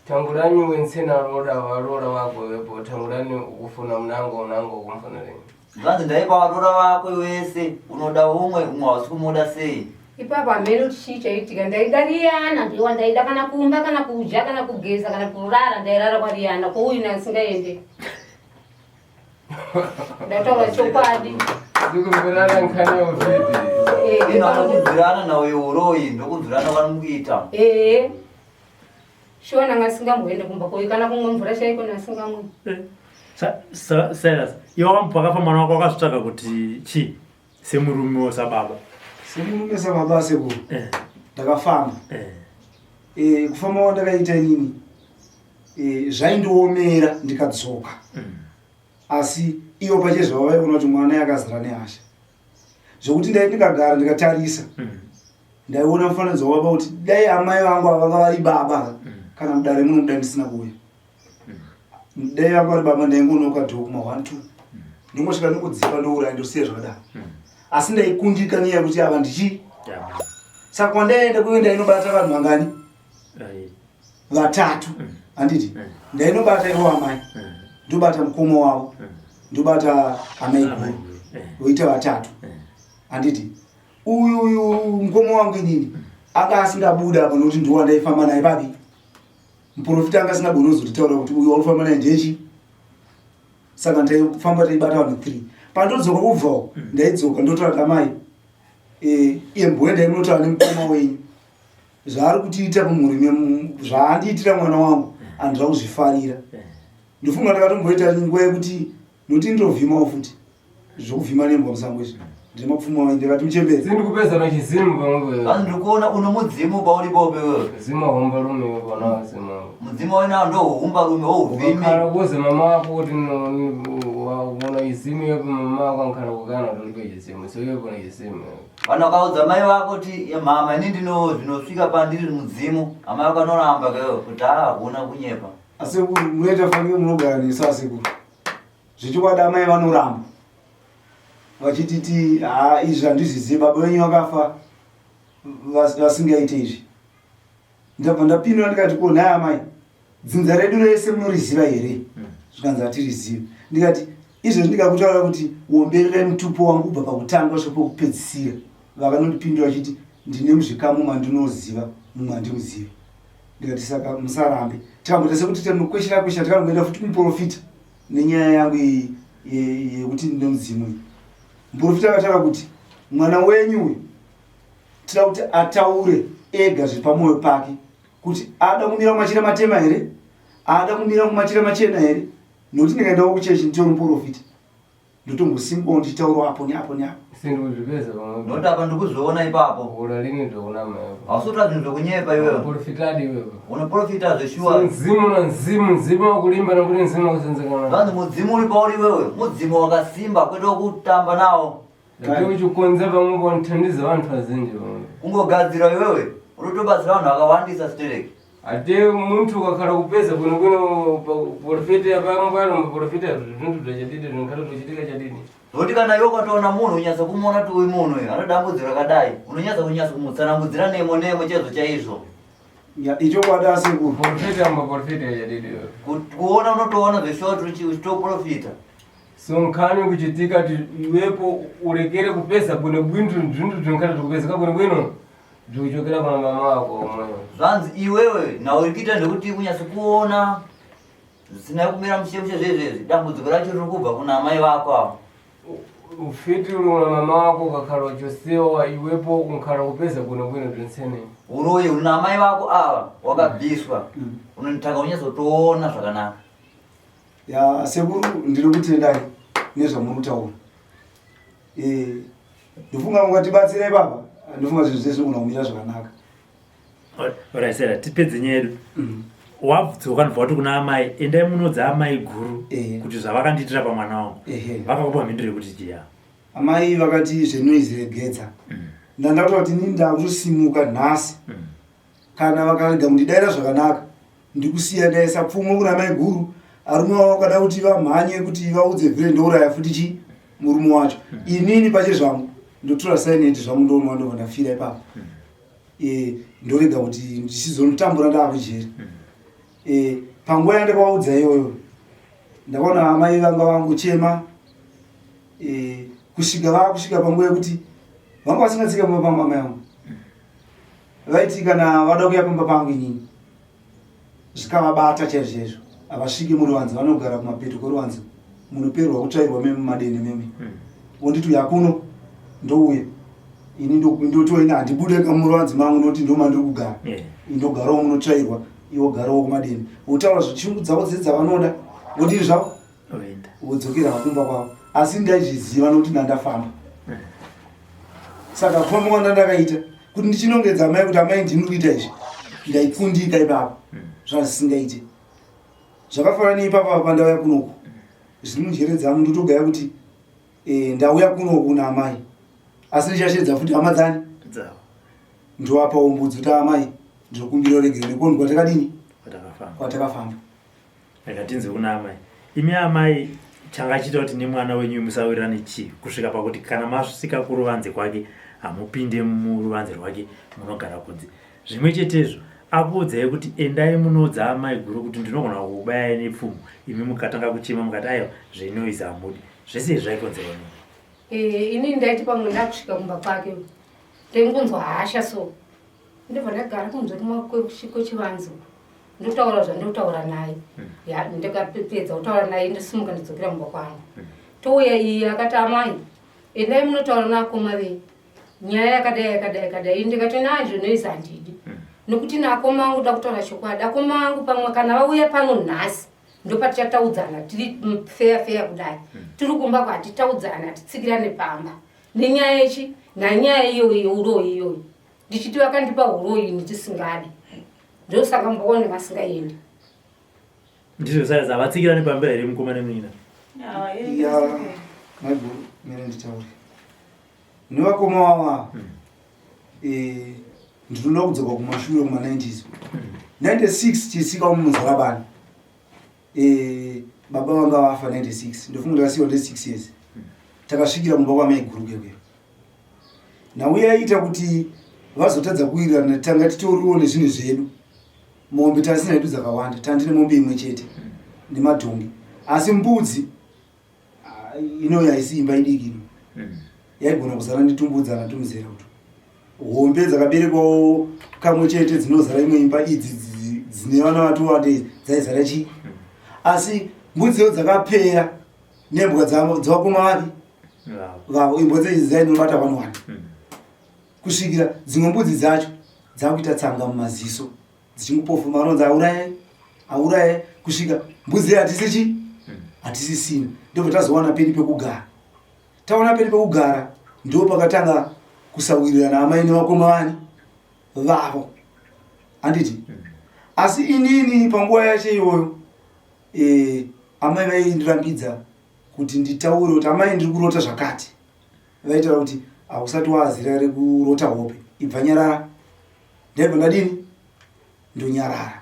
Tanguranyi wensena warora wako wepo tanguranyi ufuna unango kumfanira. Nganzi ndaipa warora wako wese unoda umwe hausi kumuda sei. Ipapa amene chichaitika ndaida riyana ndiwa ndaida kana kumba kana kudya kana kugeza kana kurara ndairara kwa riyana ko uyu nasingaende. Ndataura chokwadi. Ndikumverana nkhani yovhidi. Inokudzirana nawe uroyi ndokudzirana vanomuita. Shona ngasingamboende kumba koyi kana kumwe mvura chaiko nasingamwe. Silas, iwe wampakafa mwana wako wakazvitsvaga kuti chi semurume wasababa. Semurume sababa sebu. Ndakafamba. Kufamba wandakaita inini. Zvaindiomera ndikadzoka. Asi iwo pachezvo vaiona kuti mwana yakazara nehasha. Zvokuti ndikagara ndikatarisa. Ndaiona mufananidzo wavo kuti dai amai vangu vanga vari baba kana mudare muno muda ndisina kuuya. Dai vanga vari baba ndaingonoka dhokuma 1 2. Ndingosvika ndikudzipa ndouraya ndosiya zvakadaro. Asi ndaikundika nenyaya yekuti ava ndichi. Saka kwandaenda kuenda inobata vanhu vangani? 3. Handiti? Ndainobata ivo amai. Ndobata mukoma wavo. Ndobata amai guru. Voita 3. Handiti? Uyu mukoma wangu inini anga asingabuda apa nokuti ndiwo ndaifamba naye papi. Muprofita anga asingagona kuzotitaura kuti uyu warufamba naye ndechi. Saka ndaifamba taibata vanhu 3. Pandodzoka kubvawo ndaidzoka ndotaura amai. Iye mbuya ndaimunotaura nemukoma wenyu. Zvaari kutiita pamhuri zvaandiitira mwana wangu andira kuzvifarira. Ndifunga ndakatomboita nguva yekuti noti ndovhimawo futi. Zvokuvhima nembwa musango izvi. Ndimapfuma wangu ndikati muchembezi. Sindikupedza nochizimu pamwe. Hanzi ndikuona uno mudzimu paulipope wewe. Zima humba rume bona zima. Mudzimu wena ndo humba rume wouvhimi. Kana kuze mama wako kuti waona izimu yepo mama wako ankana kukana kuti izimu. So yepo na izimu. Kana kaudza mai wako kuti mama ini zvinosvika pandiri mudzimu. Amai wako anoramba keyo kuti hakuna kunyepa. Asi munoita fanike munogara nesasi kuti. Zvichikwada amai vanoramba. Vachititi izvi handizvizivi baba venyu vakafa vasingaite izvi. Ndabva ndapindura ndikati ko nhai amai dzinza redu rese munoriziva here? Zvikanzi hatirizivi. Ndikati izvo ndikakutaura kuti uomberere mutupo wangu kubva pakutanga kusvika pakupedzisira. Vakanondipindura vachiti ndine muzvikamu mandinoziva mumwe handimuzivi. Ndikati saka musarambe. Tikamboita sekuti tinokweshera tikangoenda futi kumuprofita nenyaya yangu yekuti ndine mudzimu. Muprofita akataura kuti mwana wenyu uyu tira kuti ataure ega zviri pamwoyo pake kuti ada kumira kumachira matema here, ada kumira kumachira machena here. Nokuti ndikaendawo kuchechi nditori muprofita ndotombosimbawo ndichitaurawo apo neapo neapo. Sindikuzvipedza pamwe. Noti apa ndikuzoona ipapo. Ula lini ndoona mai. Hausuta zvinhu zvokunyepa iwewe. Profitadi iwewe. Unoprofita zveshuwa. Mzimu wakulimba nokuti mzimu wakusenzekana. Vanhu mudzimu uri pauri iwewe, mudzimu wakasimba kwete wokutamba nawo. Kuti uchikonza pamwe bonithandiza vanhu vazhinji pamwe. Kungogadzira iwewe, unotobatsira vanhu vakawandisa stereki. Ate muntu ukakhala kupedza kuno profita yapamwe pano profita zvintu zvachadidi zvinokhala zvichitika chadini. Zoti kana iwe ukatoona munhu unyasa kumuona kuti uyu munhu uyu anodambudzira kadai, unonyasa kumutsanangudzira nemo chaizvo chaizvo. Icho kwada sekuru. Profita yachadidi. Kuona unotoona zveshuwa kuti uchitoprofita. So nkhani kuchitika kuti iwepo urekere kupedza kuno bwintu zvintu zvinokhala zvikupedzeka kuno bwino. Zvichokera kuna mama wako omwe. Zvanzi iwewe nawe urikuita ndekuti unyasa kuona zvisina kumira mushemushe zvezvezi, dambudziko racho riri kubva kuna amai vako avo. Ufiti uri kuna mama wako ukakhala uchisiwa iwepo unkhala kupedza kuno bwino zvinsene. Uroyi uri naamai vako ava wakabviswa, unonitaka unyazotoona zvakanaka. Ya sekuru ndiri kutendai nezvamurikutaura. Ndofunga mukatibatsira baba. Ndofunga zvinhu zvese unomira zvakanaka. Oraisera tipedze nyaya yedu. Wabvunzwa kanibva kuti kuna amai endai munodza amai guru kuti zvavakandiitira pamwana wangu. Vakakupa mhinduro yekuti chiya. Amai vakati zvinoiziregedza. Ndandakuta kuti ini ndakutosimuka nhasi. Kana vakarega kundidaira zvakanaka ndikusiya ndaisa pfumo kuna amai guru. Arume vavo vakada kuti vamhanye kuti vaudze vhire ndouraya futi chi murume wacho. Inini pache zvangu ndotora saineti zvangu ndoona ndobva ndafira ipapo. Ndorega kuti ndisizonotambura ndaakujeri. Panguva yandakaudza iyoyo ndakaona amai vanga vangochema kusvika panguva yekuti vanga vasingatsika pamba pangu amai vangu. Vaiti kana vada kuya pamba pangu inini zvikavabata chaizvo. Havasviki muruvanzi, vanogara kumapeto kweruvanzi munoperwa kutsvairwa meme mumadeni meme. Wonditi yakuno ndouya ini ndotoina handibude muruvanzi mangu noti ndoma ndiri kugara. Indogarawo munotsvairwa iwo garawo kumadeni. Utaura zvichungu dzavo dzedza vanoda wodini zvavo wodzokera makumba kwavo. Asi ndaizviziva nokuti ndandafamba. Saka kwamwa ndandakaita kuti ndichinongedza amai kuti amai ndini kuita izvi ndaikundika ipapo zvazvisingaite. Zvakafanana neipapa pandauya kunoku zviri munjere dzangu ndotogaya kuti ndauya kunoku naamai asi ndichashedza futi hama dzani ndoapa umbudzi kuti amai ndinokumbira uregere nekonhu kwatakadini kwatakafamba. Akatinze kuna amai imi amai changachiita kuti nemwana wenyu musawirirane chii kusvika pakuti kana masvika kuruvanze kwake hamupinde muruvanze rwake munogara kunze. Zvimwe chetezvo akuudzai kuti endai munodza amai guru kuti ndinogona kubayai nepfumo imi mukatanga kuchema mukati aiwa zvinoiza hamudi. Zvese zvaikonzera nei? Ini ndaiti pamwe ndakusvika kumba kwake ndengunzwa hasha so ndibva ndagara kunze kwechivanze ndotaura zvandotaura naye. Ndikapedza kutaura naye ndosimuka ndidzokera kumba kwangu. Touya iye akati amai endai munotaura naakoma venyu nyaya yakadai ndikati nazvo noiza handidi nokuti naakoma angu da kutaura chokwadi. Akoma angu pamwe kana vauya pano nhasi ndopatichataudzana tiri feya kudai tiri kumba kwatitaudzana titsikirane pamba nenyaya yechi nanyaya iyoyo uroyi iyoyo ndichiti vakandipa uroyi nditisingadi ndosaka mboone vasingaendi. Ndizvo saiza vatsikirane pamba here mukomana mwina? Maiguru mene nditaure nevakoma vava ndinoda kudzoka kumashure kuma90s. 96 chisika mumuzi wakabani. Baba vanga vafa 96 ndofunga ndakasiwa ndi 6 years. Takasvikira mumba kwamaiguru kekwe. Nauye aita kuti vazotadza kuwirirana tanga titoriwo nezvinhu zvedu. Mombe tasina hedu dzakawanda, tandine mombe imwe chete nemadhongi. Asi mbudzi inoyo haisi imba idiki yaigona kuzara nditumbudzana tumizera kuti hombe dzakaberekwawo kamwe chete dzinozara imwe imba idzi dzine vana vatu wande dzaizara chii asi mbudziwo dzakapera nembwa dzavakoma vapi vavo imbwa dzedzi dzainobata vanowani kusvikira dzimwe mbudzi dzacho dzakuita tsanga mumaziso dzichingopofuma anonzi auraye kusvika mbudzi hatisi chi hatisisina ndobva tazowana peni pekugara taona peni pekugara ndo pakatanga kusawirirana amai nevakoma vani vavo handiti asi inini panguva yacho iyoyo amai vaindirambidza kuti nditaure kuti amai ndiri kurota zvakati vaitaura kuti hausati wazira rekurota hope ibva nyarara ndaibva ndadini ndonyarara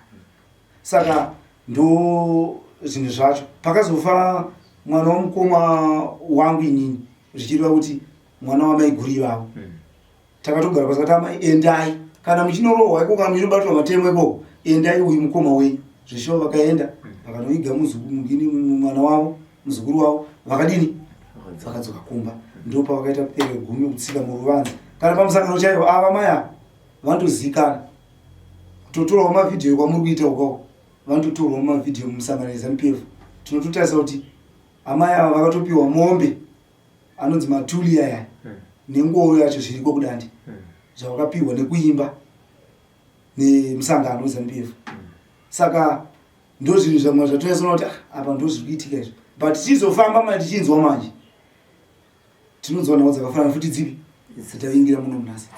saka ndo zvinhu zvacho pakazofa mwana womukoma wangu inini zvichireva kuti mwana wamaiguru ivavo takatogara pasakati amai endai kana muchinorohwa iko kana muchinobatwa matemo ikoko endai uyu mukoma wenyu zvishova vakaenda vakanoiga mwana wavo muzukuru wavo vakadini vakadzoka kumba ndo pavakaita pere gumi kutsika muruvanza kana pamusangano chaivo ava maya vandozikana kutotorawo mavhidhiyo kwamuri kuita ukako vandotorwawo mavhidhiyo mumusangano eZANU-PF tinototarisa kuti amai ava vakatopiwa mombe anonzi matuli aya nengoro yacho zviriko kudandi zvavakapiwa nekuimba nemusangano weZANU-PF saka ndo zvinhu zvamwe zvatoyasona kuti apa ndo zviri kuitika izvo but tizofamba manje tichinzwa manje tinonzwa nhau dzakafanana futi dzipi dzitavingira muno munasi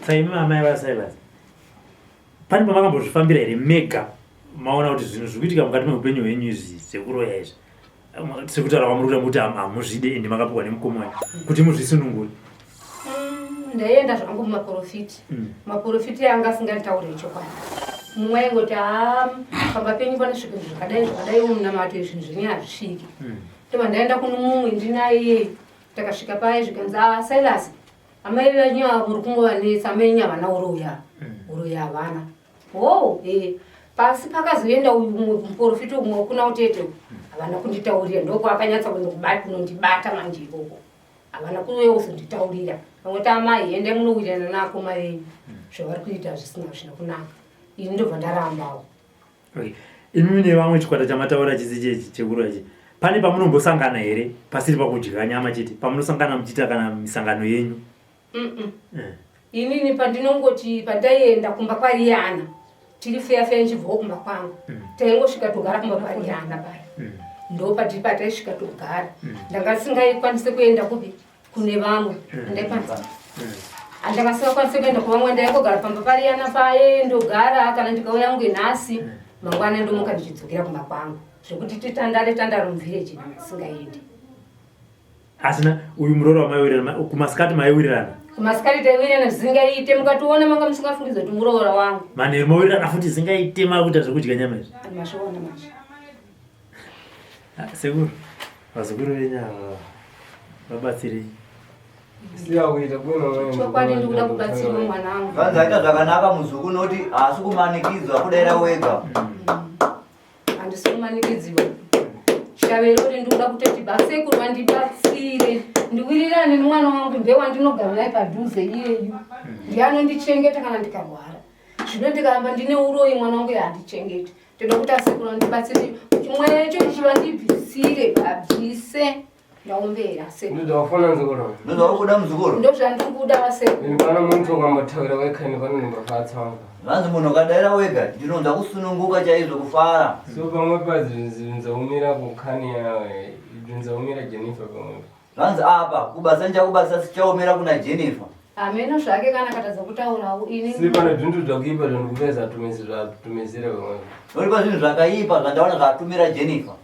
saimi amai vasaivasi pane pamakambozvifambira here mega maona kuti zvinhu zviri kuitika mukati meupenyu hwenyu izvi zvekuroya izvi sekutaura kwamuri kuta muti hamuzvide ende makapiwa nemukoma wenyu kuti muzvisunungure ndaenda zvangu mumaprofiti maprofiti anga asinganditaurire chokwadi mumwe aingoti pamba penyu pane zvinhu zvakadai munamato zvinhu zvenyu hazvisviki ndobva ndaenda kuno mumwe ndinaye takasvika paye zvikanzi Silas amai venyu muri kungovanetsa amai venyu havana uroya havana pasi pakazoenda uyu muprofiti umwe kuna utete havana kunditaurira ndoko akanyatsa kunondibata manje ikoko havana kuuya kuzonditaurira vamweti amai ende munowirirana nako mavenyu zvavari kuita zvisina kunaka ini ndobva ndarambawo imi nevamwe chikwata chamataura chisi chekuroyachi pane pamunombosangana here pasiri pakudya nyama chete pamunosangana muchiita kana misangano yenyu inini pandinongoti pandaienda kumba kwariyana tiri feya nchibvawo kumba kwangu taingosvika togara kumba kwariyana paya ndo pataisvika togara ndanga singaikwanise kuenda kupi kune vamwe handanga singakwanise kuenda kuvamwe ndaingogara pamba pariyana paye ndogara kana ndikauya ngu nhasi mangwana ndomuka ndichidzokera kumba kwangu zvekuti titandare muvhireji singaendi asina uyu muroora wamaiwirirana kumasikati maiwirirana kumasikati taiwirirana zvingaite mukationa manga musingafungidza kuti muroora wangu manheru mawirirana futi zingaite makuita zvekudya nyama izvi mazviona mazvi sekuru vazukuru venyu ava vabatsirei chokwadi ndikuda kubatsirwa mwanangu vanzi aita zvakanaka muzukuru noti haasi kumanikidzwa kudaira wega handisi kumanikidziwa chavero kuti ndikuda kutoti basekuru vandibatsire ndiwirirane nemwana wangu ndewandinogara naye padhuze iyeyu ndianondichengeta kana ndikarwara zvino ndikaramba ndine uroyi mwana wangu yahandichengeti toda kuti asekuru vandibatsire chimwecho chivandibvisire babvise ndaombera ndozvakuda muzukuru ndozvandikuda vasekuru pana muntu ukambotaura wekhani panonombafatsanga vanzi munhu ukadaira wega ndinonza kusununguka chaizvo kufara so pamwe pazvinzaumira kukhani yawe zvinzaumira Jennifer pamwe vanzi apa kubasa nchakubasa sichaomera kuna Jennifer ameno zvake kana katadza kutaurawo ini si pane zvintu zvakaipa zvandikupedza tumizire pamwe uri pazvinhu zvakaipa zvandaona zvaatumira Jennifer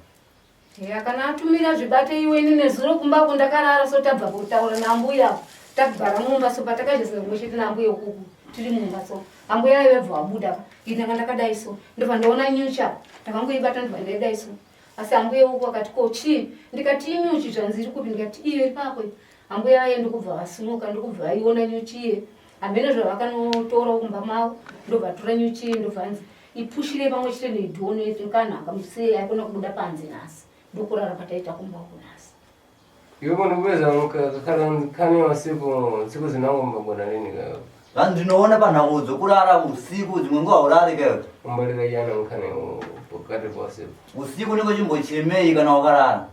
kana atumira zvibate iweni nezuro kumbako ndakarara so tabva kutaura nambuya tagara mumba so patakajesa mwechete nambuya ukuku tiri mumba so ambuya aibva wabuda inanga ndakadai so ndobva ndaona nyucha ndakangoibata ndobva ndaidai so asi ambuya uku akati kochi ndikati inyuchi zvanziri kupi ndikati iyo ipapo ambuya aye ndokubva vasumuka ndokubva vaiona nyuchiye amene zvavakanotora kumba mavo ndobva tora nyuchiye ndobva anzi ipushire pamwe chete neidhoni kanhanga musei aikona kubuda panze nhasi ndokurara pataita kumba kunasi Iwepo ndikuweza kakhala nkhani masiku tsiku zinangomba bwana lini kayo. Vanhu ndinoona panhaudzo kurara usiku dzimwe nguva urari kayo. Umbalira yana nkhani pokati pasipo. Usiku niko chimbochemei kana wakarara.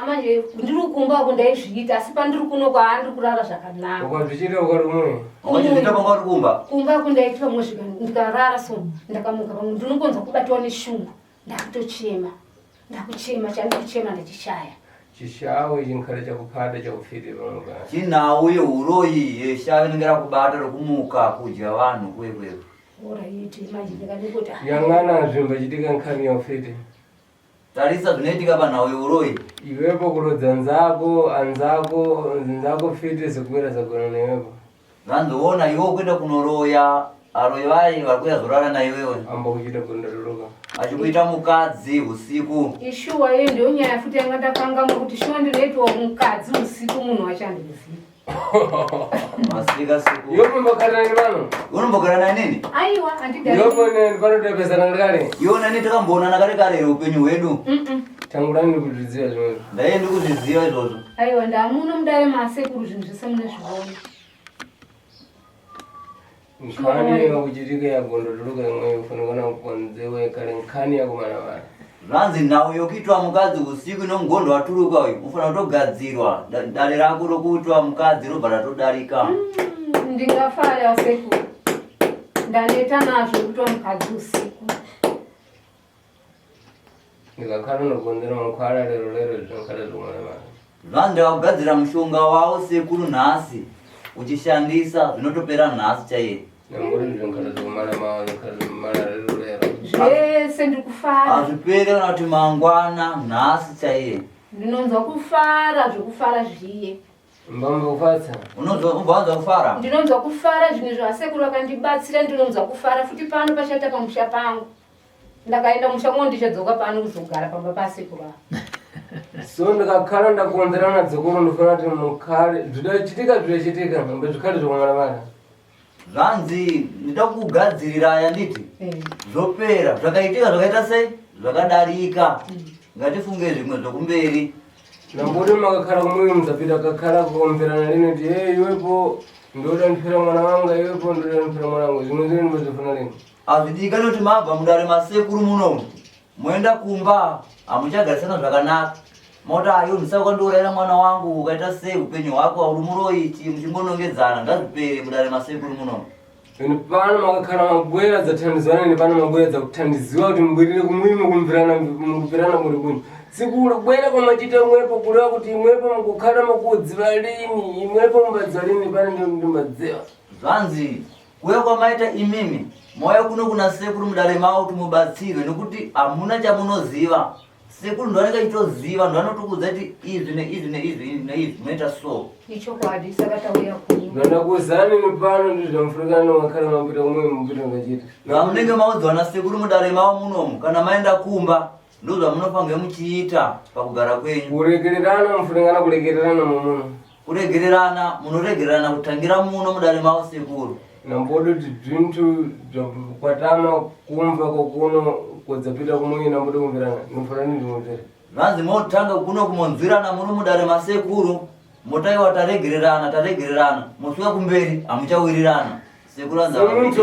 Manje ndiri kumba kundaizviita asi pandiri kuno kwaandiri kurara zvakanaka. Ukazvichita ukari umwe. Wachizviita kwanga uri kumba. Kumba kundaitwa muzvika ndikarara so ndakamuka pamwe ndinokonza kubatwa neshungu ndakutochema. Ndakuchema chandikuchema ndachishaya. Chishawe chinkhale chakupata chakufite panoka. Chinauye uroyi yeshawe ningera kubata rokumuka kudya vanhu kwekwe. Oraiti manje ndikandikuti. Yang'ana zvimba chitika nkhani yaufite. Tarisa zvinoitika panhauye uroyi. Iwepo kurodza nzako, nzako fite sekwera zagona newepo. Vanzoona iwe kuenda kunoroya, aroyi vai varikuya zorara naiwewe. Amba kuchita kundaroroka. Achikuita mukadzi usiku. Ishuwa iyo ndiyo nyaya futi yanga ndakangamo kuti shuwa ndinoitwa mukadzi usiku munhu wachandiziva. Masika siku. Yopo mbakana ni vano? Unombogara naye nini? Aiwa andidai. Yopo ni panotopesana kale. Iwona nini takambonana kare kare upenyu hwedu. Tangurani kuzviziva zvimwe. Ndaye ndikuzviziva izvozvo. Aiwa ndamuno mudare masekuru zvinhu zvese mune zviona. Nkhani yakuchitika yagondotuluka imwe ufanira kukonzewe kale nkhani yakumana vana. Zvanzi nhau yokuitwa mukadzi usiku inongondo watuluka uyu ufana kutogadzirwa dare rako rokuitwa mukadzi robva ratodarika. Ndingafara sekuru. Ndaneta nazvo kuitwa mukadzi usiku. Ndikakhala nokonzera mukhwala lero zvinokhala zvikumana vana. Zvanzi ndakagadzira mushonga wawo sekuru nhasi uchishandisa zvinotopera nhasi chaiye. Nambori zvinokhala zvikumana mawa zvinokhala zvimana lero. Zvese ndikufara. Hazvipere kana kuti mangwana nhasi chaiye. Ndinonzwa kufara zvokufara zviye. Mbamba kufatsa. Unobva kufara? Ndinonzwa kufara zvinhu zvasekuru akandibatsira ndinonzwa kufara futi pano pachata pamusha pangu. Ndakaenda musha mwo ndichadzoka pano kuzogara pamba pasekuru. So ndikakhala ndakonzerana dzikuru ndifuna kuti mukhale zvidachitika zvidachitika mbe zvikhale zvokumana vana. Zvanzi ndida kugadzirira yanditi. Zvopera zvakaitika zvakaita sei? Zvakadarika. Ngatifunge zvimwe zvokumberi. Nambori makakhala kumwe muzapita kakhala kuomverana lino kuti hey iwepo ndoda ndipira mwana wanga iwepo ndoda ndipira mwana wangu zvimwe zvine ndozvifuna lini. Azvidika kuti mabva mudare masekuru muno. Moenda kumba amuchagarisana zvakanaka. Mota ayo ndisakandourayira mwana wangu ukaita sei upenyu hwako uri muroyi muchimbonongedzana ngazvipere mudare masekuru muno. Ini pano makakhala mabwera dzathandizana ni pano mabwera dzakuthandiziwa kuti mbwirire kumwimo kumvirana muri kunyi. Sikulu bwera pamachita mwepo kulewa kuti imwepo mukukhala makudziva lini imwepo mubadza lini pane ndimbadziwa. Zvanzi kuya kwamaita imimi moya kuno kuna sekuru mudare mavo kuti mubatsirwe nekuti hamuna chamunoziva. Sekuru ndo anenge achitoziva ndo anotukudza kuti izvi neizvi neizvi neizvi zvinoita so. Ichokwadi saka tauya kuno. Ndandakuzani ni pano ndizvamufurikana makhala mapita kumwe mupita ngachita. Zvamunenge maudzwa nasekuru mudare mavo munomu kana maenda kumba ndo zvamunofange muchiita pakugara kwenyu. Kuregererana mufurikana kuregererana muno. Kuregererana munoregererana kutangira muno mudare mavo sekuru. Nambodo kuti zvintu zvakwatama kumva kokuno kodzapita kumwe nambodo kumvirana nofana ndimutera. Zvanzi motanga kuno kumonzwirana muno mudare masekuru motaiwa taregererana mosvika kumberi hamuchawirirana. Sekuru anza muntu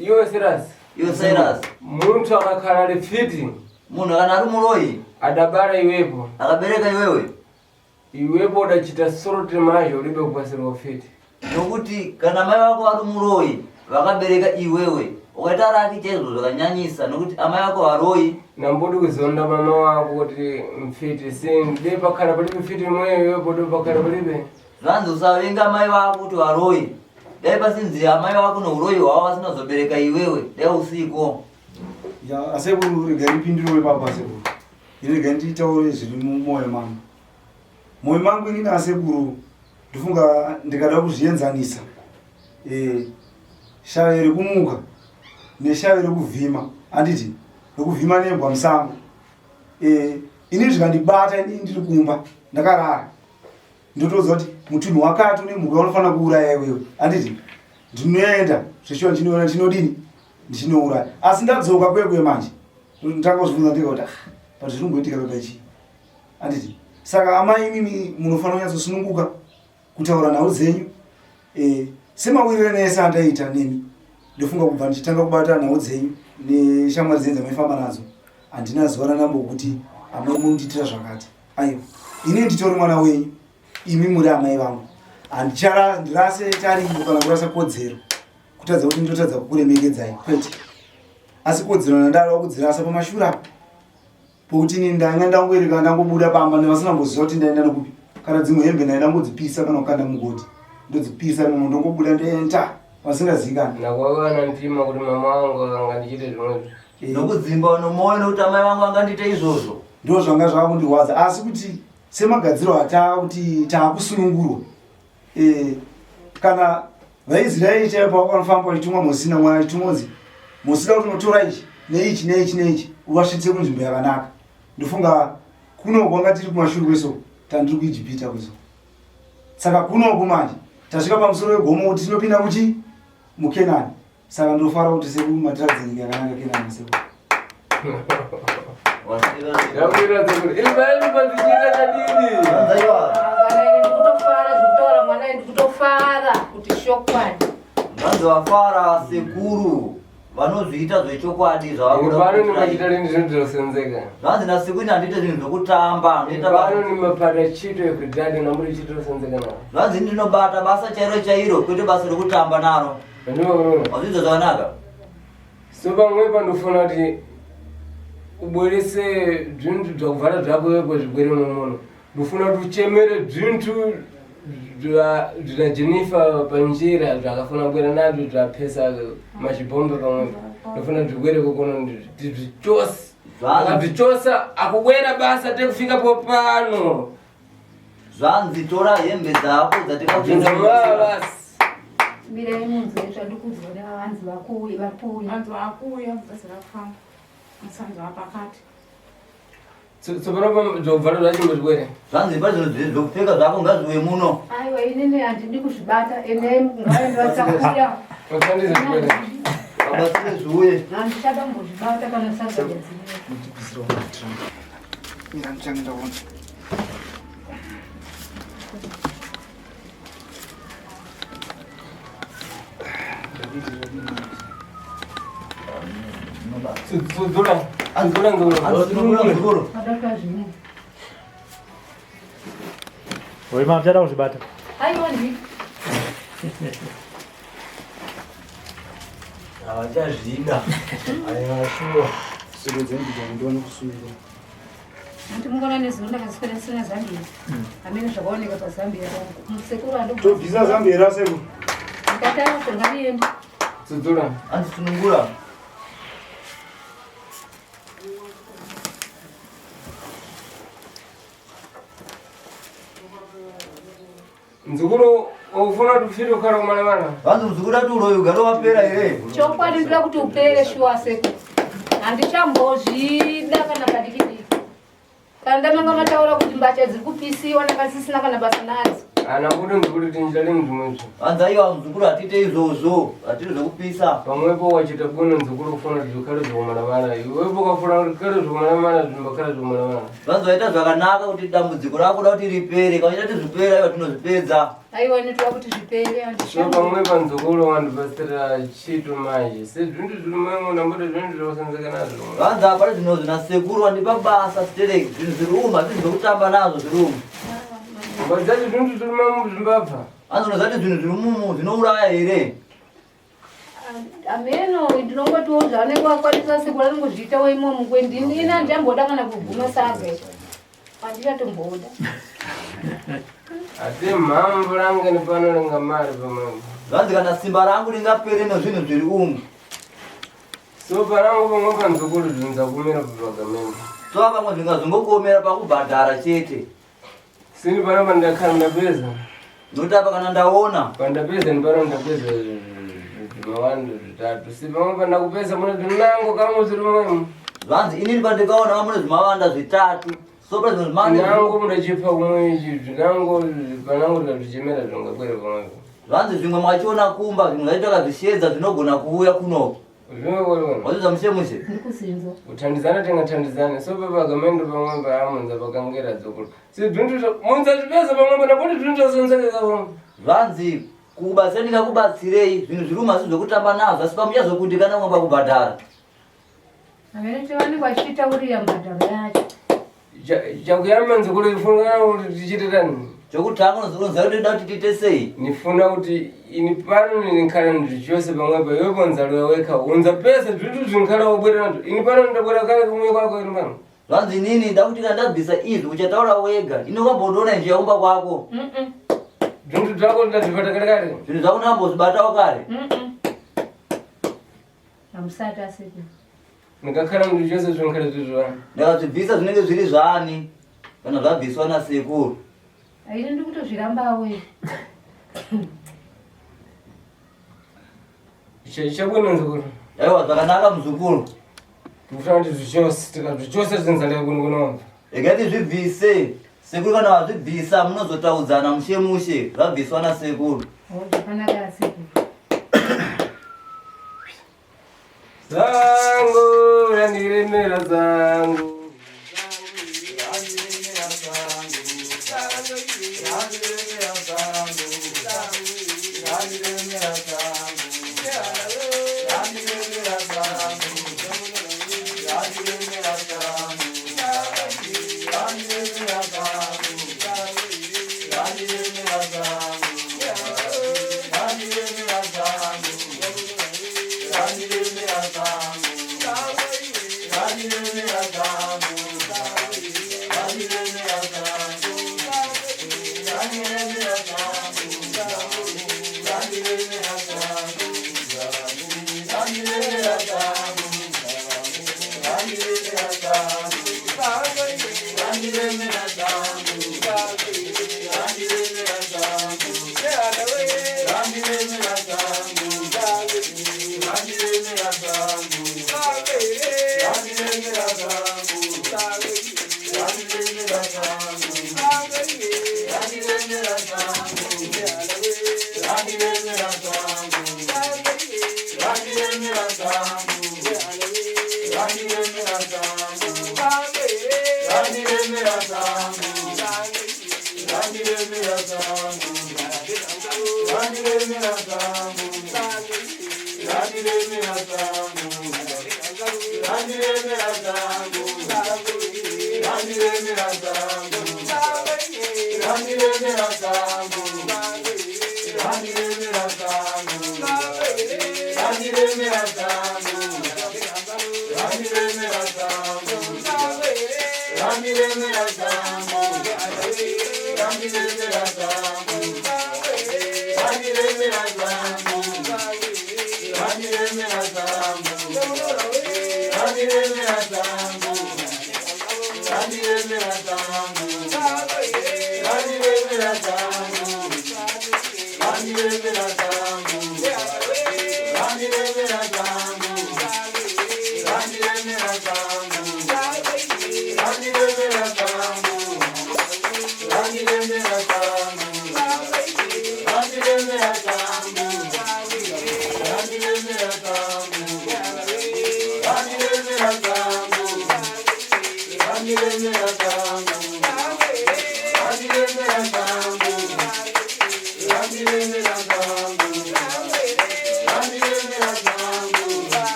iwe serious. Iwe serious. Muntu akakhala lefiti. Munhu kana ari muroyi adabara iwepo. Akabereka iwewe. Iwepo udachita sorte mazho ulibe kupasirwa fiti. Nokuti kana mai vako vari muroyi vakabereka iwewe ukaita raki chaizvo zvakanyanyisa nokuti amai vako varoyi. Nambodi kuzonda mama wako kuti mfiti sinde pakhala palibe fiti mweyo iwepo ndo pakhala palibe. Zvanzi usavenga mai vako kuti varoyi. Dai pasinzi amai vako nouroyi hwavo vasinozobereka iwewe dai usiko. Ya asekuru rega ripindirowe papa sekuru. Rega nditaure zviri mumwoyo mangu. Mwoyo mangu inini asekuru ndifunga ndikada kuzvienzanisa. Shave rekumuka neshave rekuvhima anditi rekuvhima nembwa musango. Ini zvikandibata ini ndiri kumba ndakarara. Ndotoziva kuti mutunhu wakati une mhuka unofanira kuuraya iwewe anditi ndinoenda zveshuwa ndinoona ndinodini ndichinouraya asi ndadzoka kwekwe manje ndanga kuzvibvunza ndikati pati zvinomboitika pepaichi anditi Saka amai mimi munofanira kunyazosununguka kutaura nhau dzenyu. Semawirire nese andaita nemi. Ndofunga kubva ndichitanga kubata nhau dzenyu neshamwari dzenyu dzamaifamba nadzo. Handina zuva randambokuti amai mundiitira zvakati. Aiwa, ini nditori mwana wenyu, imi muri amai vangu. Ndirase tarimbo kana kurasa kodzero kutadza kuti ndotadza kukuremekedzai kwete. Asi kodzero ndandava kudzirasa pamashure pokuti ini ndanga ndangoereka ndangobuda pamba nevasina mboziva kuti ndaenda nekupi. Kana dzimwe hembe ndaenda ngodzipisa kana kukanda mugodi ndodzipisa imomo ndongobuda ndoenda vasingazikani. Ndakwawana ndima kuti mama wangu akanga ndichite zvimwezvo. Nokudzimba unomoona kuti amai vangu angandiite izvozvo. Ndo zvanga zvava kundirwadza, asi kuti semagadziro kuti taakusunungurwa. Kana vaIsraeri chaipo vakanofamba vachitumwa Mozisi naMwari chitumodzi, Mozisi kuti unotora ichi neichi neichi neichi uvasvitse kunzvimbo yakanaka. Ndofunga kuno kwanga tiri kumashure kweso tandiri kuIjipita kweso. Saka kuno manje tasvika pamusoro wegomo kuti tinopinda kuchi muKenani. Saka ndofara kuti seku matiradza nyika yakanaka Kenani seku. Ndamira dzekuri ilibali pandichita chadini. Ndikutofara zvikutora mwana ndikutofara kuti shokwadi. Ndazovafara sekuru vanozviita zvechokwadi zvavakudapano nimachita lini zvinhu zvinosenzeka. Zvanzi nasekuru handite zvinhu zvekutamba. Pano nimapata chito ekudhadi namuri chito senzeka naro. Zvanzi ndinobata basa chairo chairo kwete basa rekutamba naro. Wazviita zvakanaka. So pamwe pandofuna kuti ubwerese zvinhu zvakuvhara zvako zvigwere munono. Ndofuna kuti uchemere zvinhu zvina Jennifer panjira zvakafuna kubwera nazvo zvapesa machibhombe pamwepo. Ndofuna zvigwere kokono zvichose. Zvichosa akubwera basa tekufika popano. Zvanzi tora hembe dzako dzatinga basi. Mira imunzi zvandikudzona vanzi vakuya. Vanzi vakuya basa rafamba. Musanzo apakati. Tsopano zvakuvhara zvachimbo zvigwere. Zvanzi pazvinhu zvokupfeka zvako ngazviwe muno. Aiwa inini handidi kuzvibata ene ngaendasakuya. Wasandize zvigwere. Abasire zviuye. Handichada mbozvibata kana sadza dzine. Ndipizira matranga. Mira ndichanga ndaona. Oi, mama, já dá uns bata. Aiwa ndi. Havachazvida. Aiwa shuwa. Sebe dzenyu ndiona kusunungura. Ndimungana nezino ndakaswera sina Zambia. Amene zvakaoneka paZambia. Musekuru andobva. Tobvisa Zambia raseko. Ndakataya sengariende. Tsudzura. Andisunungura. Nzukuru ufuna tufire ukara kumana. Vanzi muzukuru ati uroyo ugare wapera here. Chokwadi ndira kuti upere shuwa seko. Handichambozvida kana kadikidiki. Kana ndamanga mataura kuti mbatya dziri kupisiwa ndakasisina kana basa nadzo. Ana kuti nzukuru tinjale mzvimwezvo. Vanzi aiwa muzukuru hatite izvozvo. Hatiri zvekupisa. Pamwepo wachita kuno nzukuru ufuna zvikare zvokumanamana. Iwepo ukafuna zvikare zvokumanamana zvimbakare zvokumanamana. Vanzi vaita zvakanaka kuti dambudziko rakuda kuti ripere. Kana kuti zvipera aiwa tinozvipedza. Aiwa nitoda kuti zvipere So pamwepo nzukuru wandibastira chito manje. Sezvinhu zviri mumwe nambote zvinhu zvinosenzeka nazvo. Vanzi apari zvinhu zvinasekuru wandipa basa sitereki. Zvinhu zviri umu hatisi zvekutamba nazvo zviri umu. Vadzati zvinhu zviri mumu zvimbabva. Vanzi unozati zvinhu zviri mumu zvinouraya here. Ameno ndinongotiwo zvaanenge wakwanisa sekuru anongozviita weimomo kwendini ina handiyamboda kana kuguma saga. Handichatomboda. Ati mhambo rangu ndipanorenga mari pamwepo. Vanzi kana simba rangu ringapere nezvinhu zviri umu. So parangu pamwe panzukuru zvinza kumira papagamenda. So pamwe zvingazongokomera pakubhadhara chete. Sini pano pandakhala ndapeza. Noti apa kana ndaona. Pandapeza ndipano ndapeza zvimawando zvitatu. Si pamwe pandakupeza mune zvinango kamwe zviri mumwemo. Vanzi inini pandikaona mune zvimawanda zvitatu. So pa zvinhu zvimawanda. Nango mudachipa kumwe ichi zvinango panango tikazvichemera zvingakwere pamwepo. Vanzi zvimwe mwachiona kumba zvimwe zvaita kazvishedza zvinogona kuuya kunoko. Wazuza mshemushe. Ndikusinzo. Utandizana tenga tandizana. So baba gamendo pamwe amunza pakangera dzokuru. Si dundu munza zvipesa pamwe napoti dundu zonzeka pamwe. Vanzi kubaseni kakubatsirei zvinhu zviruma zvokutamba nazvo asi pamuchazo kundikana ngomba kubhadhara. Amene tiwanikwa chitaurira mbadharo yacho. Chakuyamanza kuti ifuna kuti tichitirani. Chokutanga unozoronza kuti toda kuti tiite sei? Nifuna kuti ini pano ndinkhala ndichose pamwepo iwe ponzalo weka unza pesa zvintu zvinkhala wobwera nazo ini pano ndabwera kale kumwe kwako ino pano. Vanzi nini ndakuti kandabvisa izvi uchataura wega inokamboona njira yaumba kwako. Zvintu zvako ndazvibata kale kale. Zvinhu zvako ndakambozvibatawo kare. Amusati asiti. Ndakakhala ndichose zvinkhala zvizvana. Ndakazvibvisa zvinenge zviri zvani kana zvabviswa nasekuru. Aini ndikutozvirambawe. Chabwino nzukuru. Aiwa zvakanaka muzukuru. Ndikufuna kuti zvichose tikazvichose zvinzaleka kunokunomva. Ekati zvibvise. Sekuru kana wazvibvisa munozotaudzana mushe zvabviswa nasekuru. Zvakanaka asiti. Zangu randiremera zangu.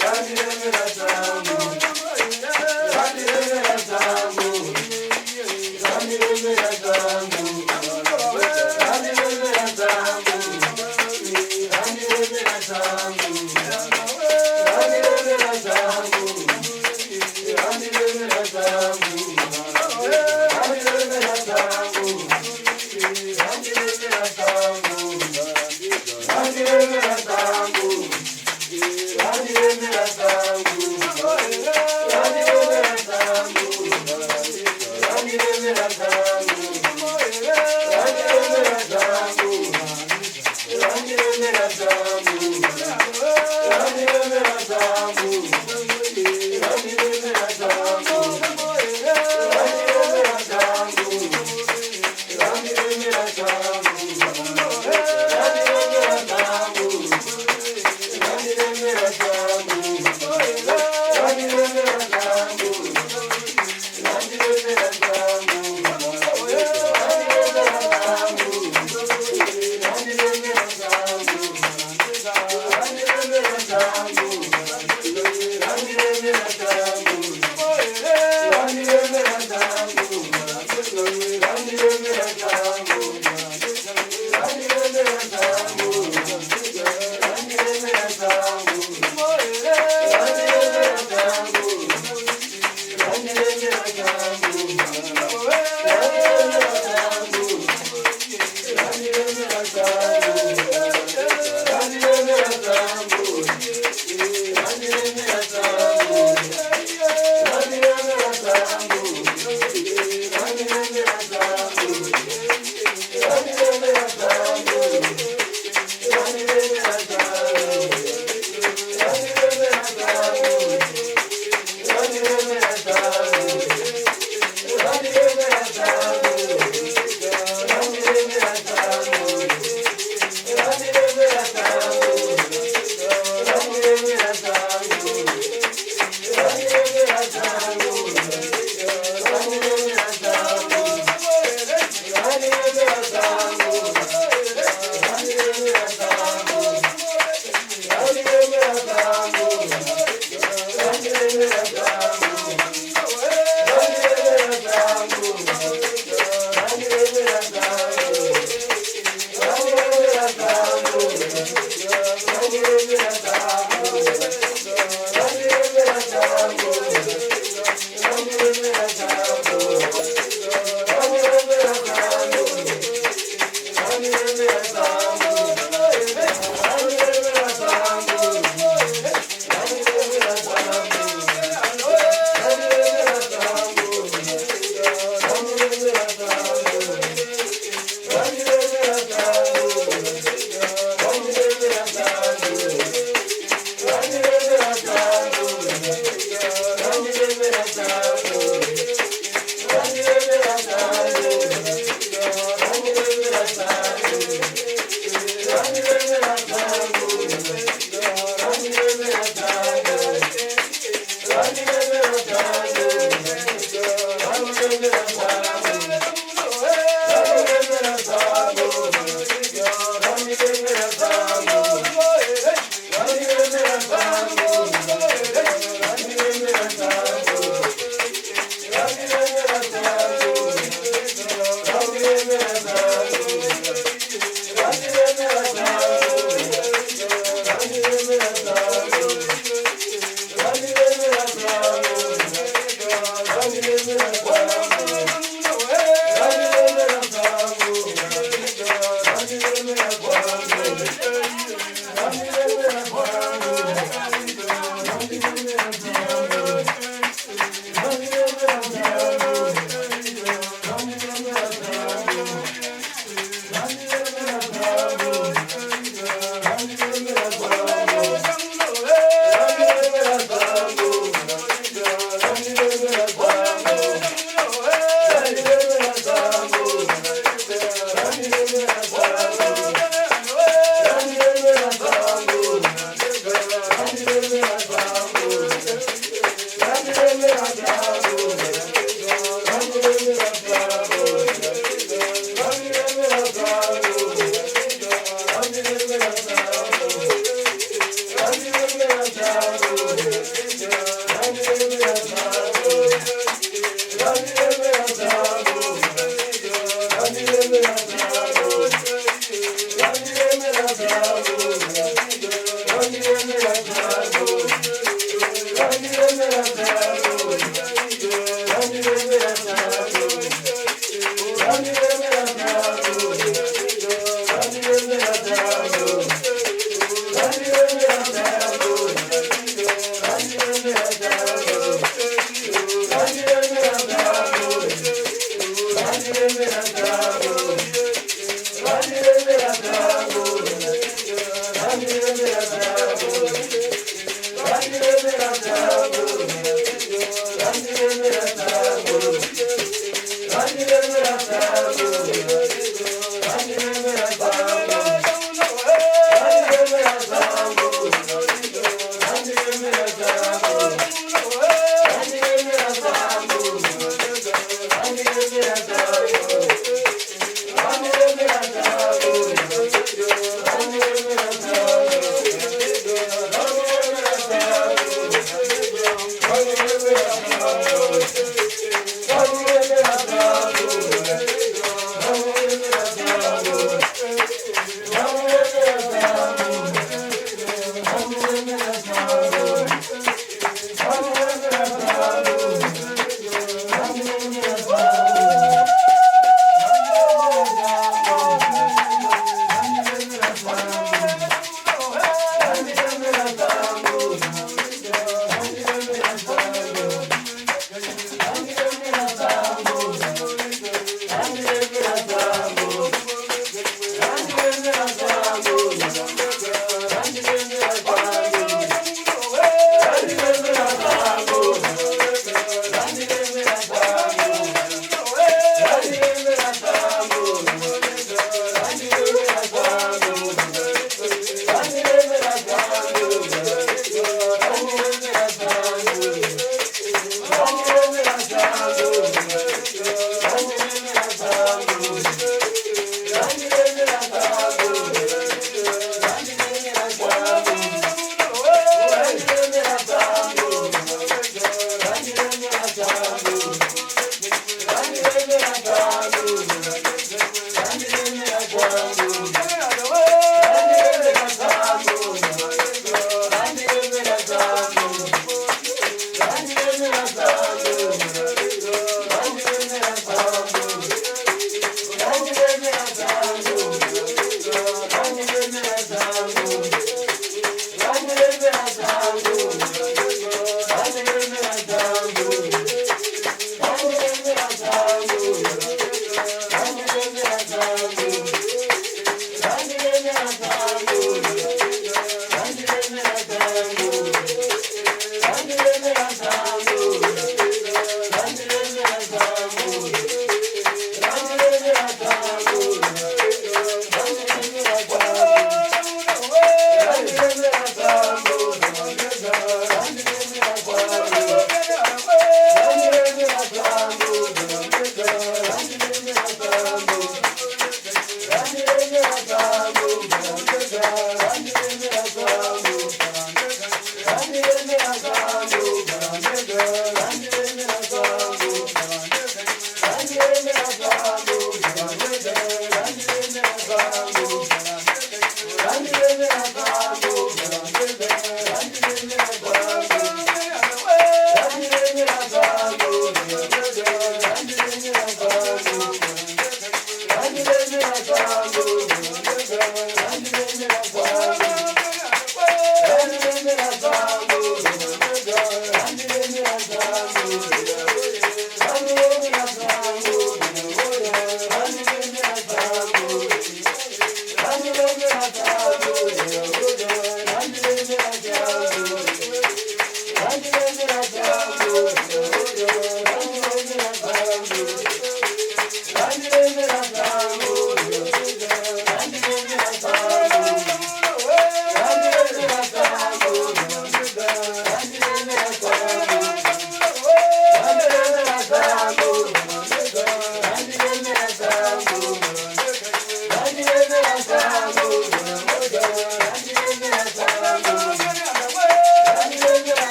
Rani Thank you.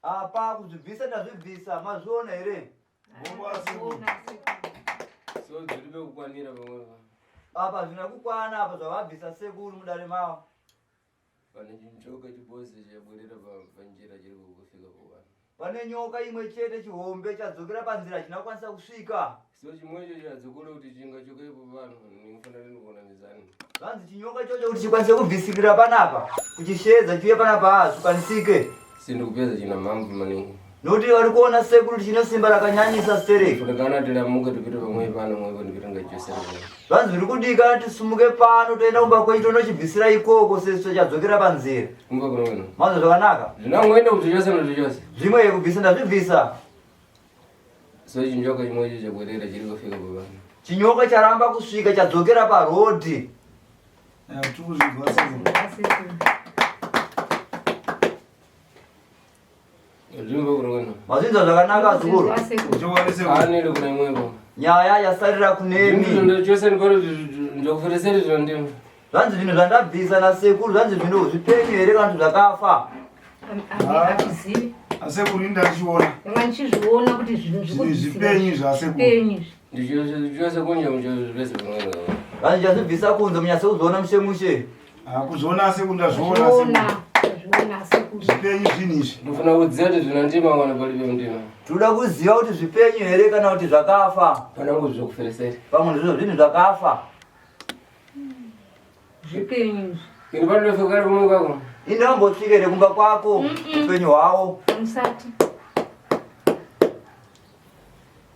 Apa kuzvibvisa ndazvibvisa mazviona here? So dziribe kukwanira pamwe apa zvina kukwana apa zvavabvisa sekuru mudare mavo. pane chinjoka chibozi chabwerera panjira chiri kufika kuvanhu. Pane nyoka imwe chete chihombe chadzokera panzira china kukwanisa kusvika. So chimwecho chadzokera kuti chingachoka ipo vanhu ndinofanira kuonanizana. Zvanzi chinyoka ichocho kuti chikwanise kubvisikira panapa kuchishedza chiuye panapa hazvikwanisike. Sindikupedza china mhamvu maningi. Nokuti vari kuona sekuru chine simba rakanyanyisa stereki. Funekana tilamuke tipite pamwe pano mwepo ndipite ngachosera. Zvanzi zviri kudika tisumuke pano toenda kumba kwedu tonochibvisira ikoko sezvo chadzokera panzira. Kumba kuno. Mazvo zvakanaka. Zvinangoenda kuti chose ndochose. Zvimwe yekubvisa ndazvibvisa. So chinjoka chimwecho chabwerera chiri kufika pavanhu. Chinyoka charamba kusvika chadzokera parodhi. Mazvinzwa zvakanaka zukuru. Anile kuna imwepo. Nyaya yasarira kunemi. Ndachose ndikoro ndokufereseri zvandimo. Zvanzi zvinhu zvandabvisa nasekuru zvanzi zvinhu zvipenyu here kana kuti zvakafa. Asekuru ndachiona. Ndichizviona kuti zvinhu zvipenyu zvasekuru. Ndichose kunja muzvese pamwe. Zvanzi chazvibvisa kunze munyase kuzoona mushemushe. Kuzviona asekuru ndazviona. Zvipenyu zvinizvi. Ndofuna kudziya kuti zvinandima wana palibe mundima. Toda kuziva kuti zvipenyu here kana kuti zvakafa. Panangu zvokufereseri. Pamwe ndizvo zvinhu zvakafa. Zvipenyu. Ini pandofika kari kumwe kwako. Ini ndambosvika here kumba kwako upenyu hwavo. Musati.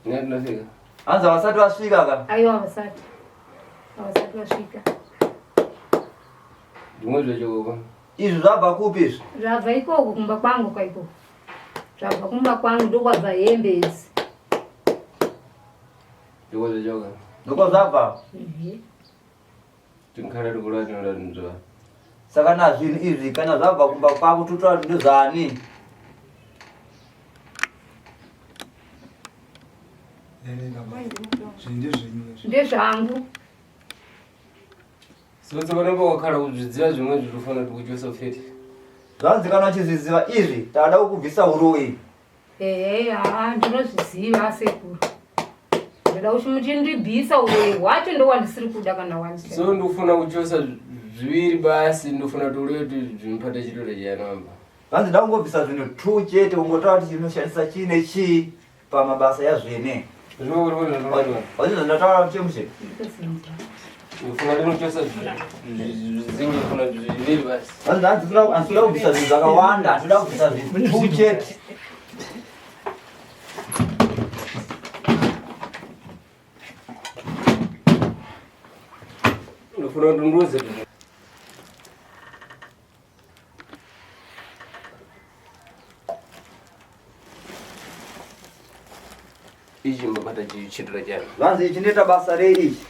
Nani ndofika? Hanzi havasati vasvika ka? Aiwa havasati. Havasati vasvika. Ndimwe zvachokoko. Izvi zvabva kupi izvi? Zvabva ikoko kumba kwangu kwaiko. Zvabva kumba kwangu ndokwabva hembe idzi. Ndiko zvachoka. Ndiko zvabva? Tinkara rikura tinoda ndizva. Saka nazvinhu izvi kana zvabva kumba kwako totora kuti ndozvani? Ndezvangu. Sotse panomba wakhala kuzvidziva zvimwe zvirofana kuti kuchose ufeti. Zvanzi kana uchizviziva izvi tada kukubvisa uroyi. Ndinozviziva sekuru. Ndoda kuti muchindibvisa uroyi hwacho ndowandisiri kuda kana wandisa. So ndofuna kuchosa zviviri basi ndofuna kuti kuti zvimupate chitoro chayanamba. Zvanzi ndakungobvisa zvinhu 2 chete ungotaura kuti chinoshandisa chine chii pamabasa yazvene. Wazvinzwa ndataura muchemushe. Ndofuna ndinochosa zvizingi ndofuna zviviri basi. Handinoda kubvisa zvinhu zvakawanda, ndoda kubvisa zvinhu 2 chete. ndofuna ndunduze ichi mbapata chichitira chani vanzi ichi neta basa rei ichi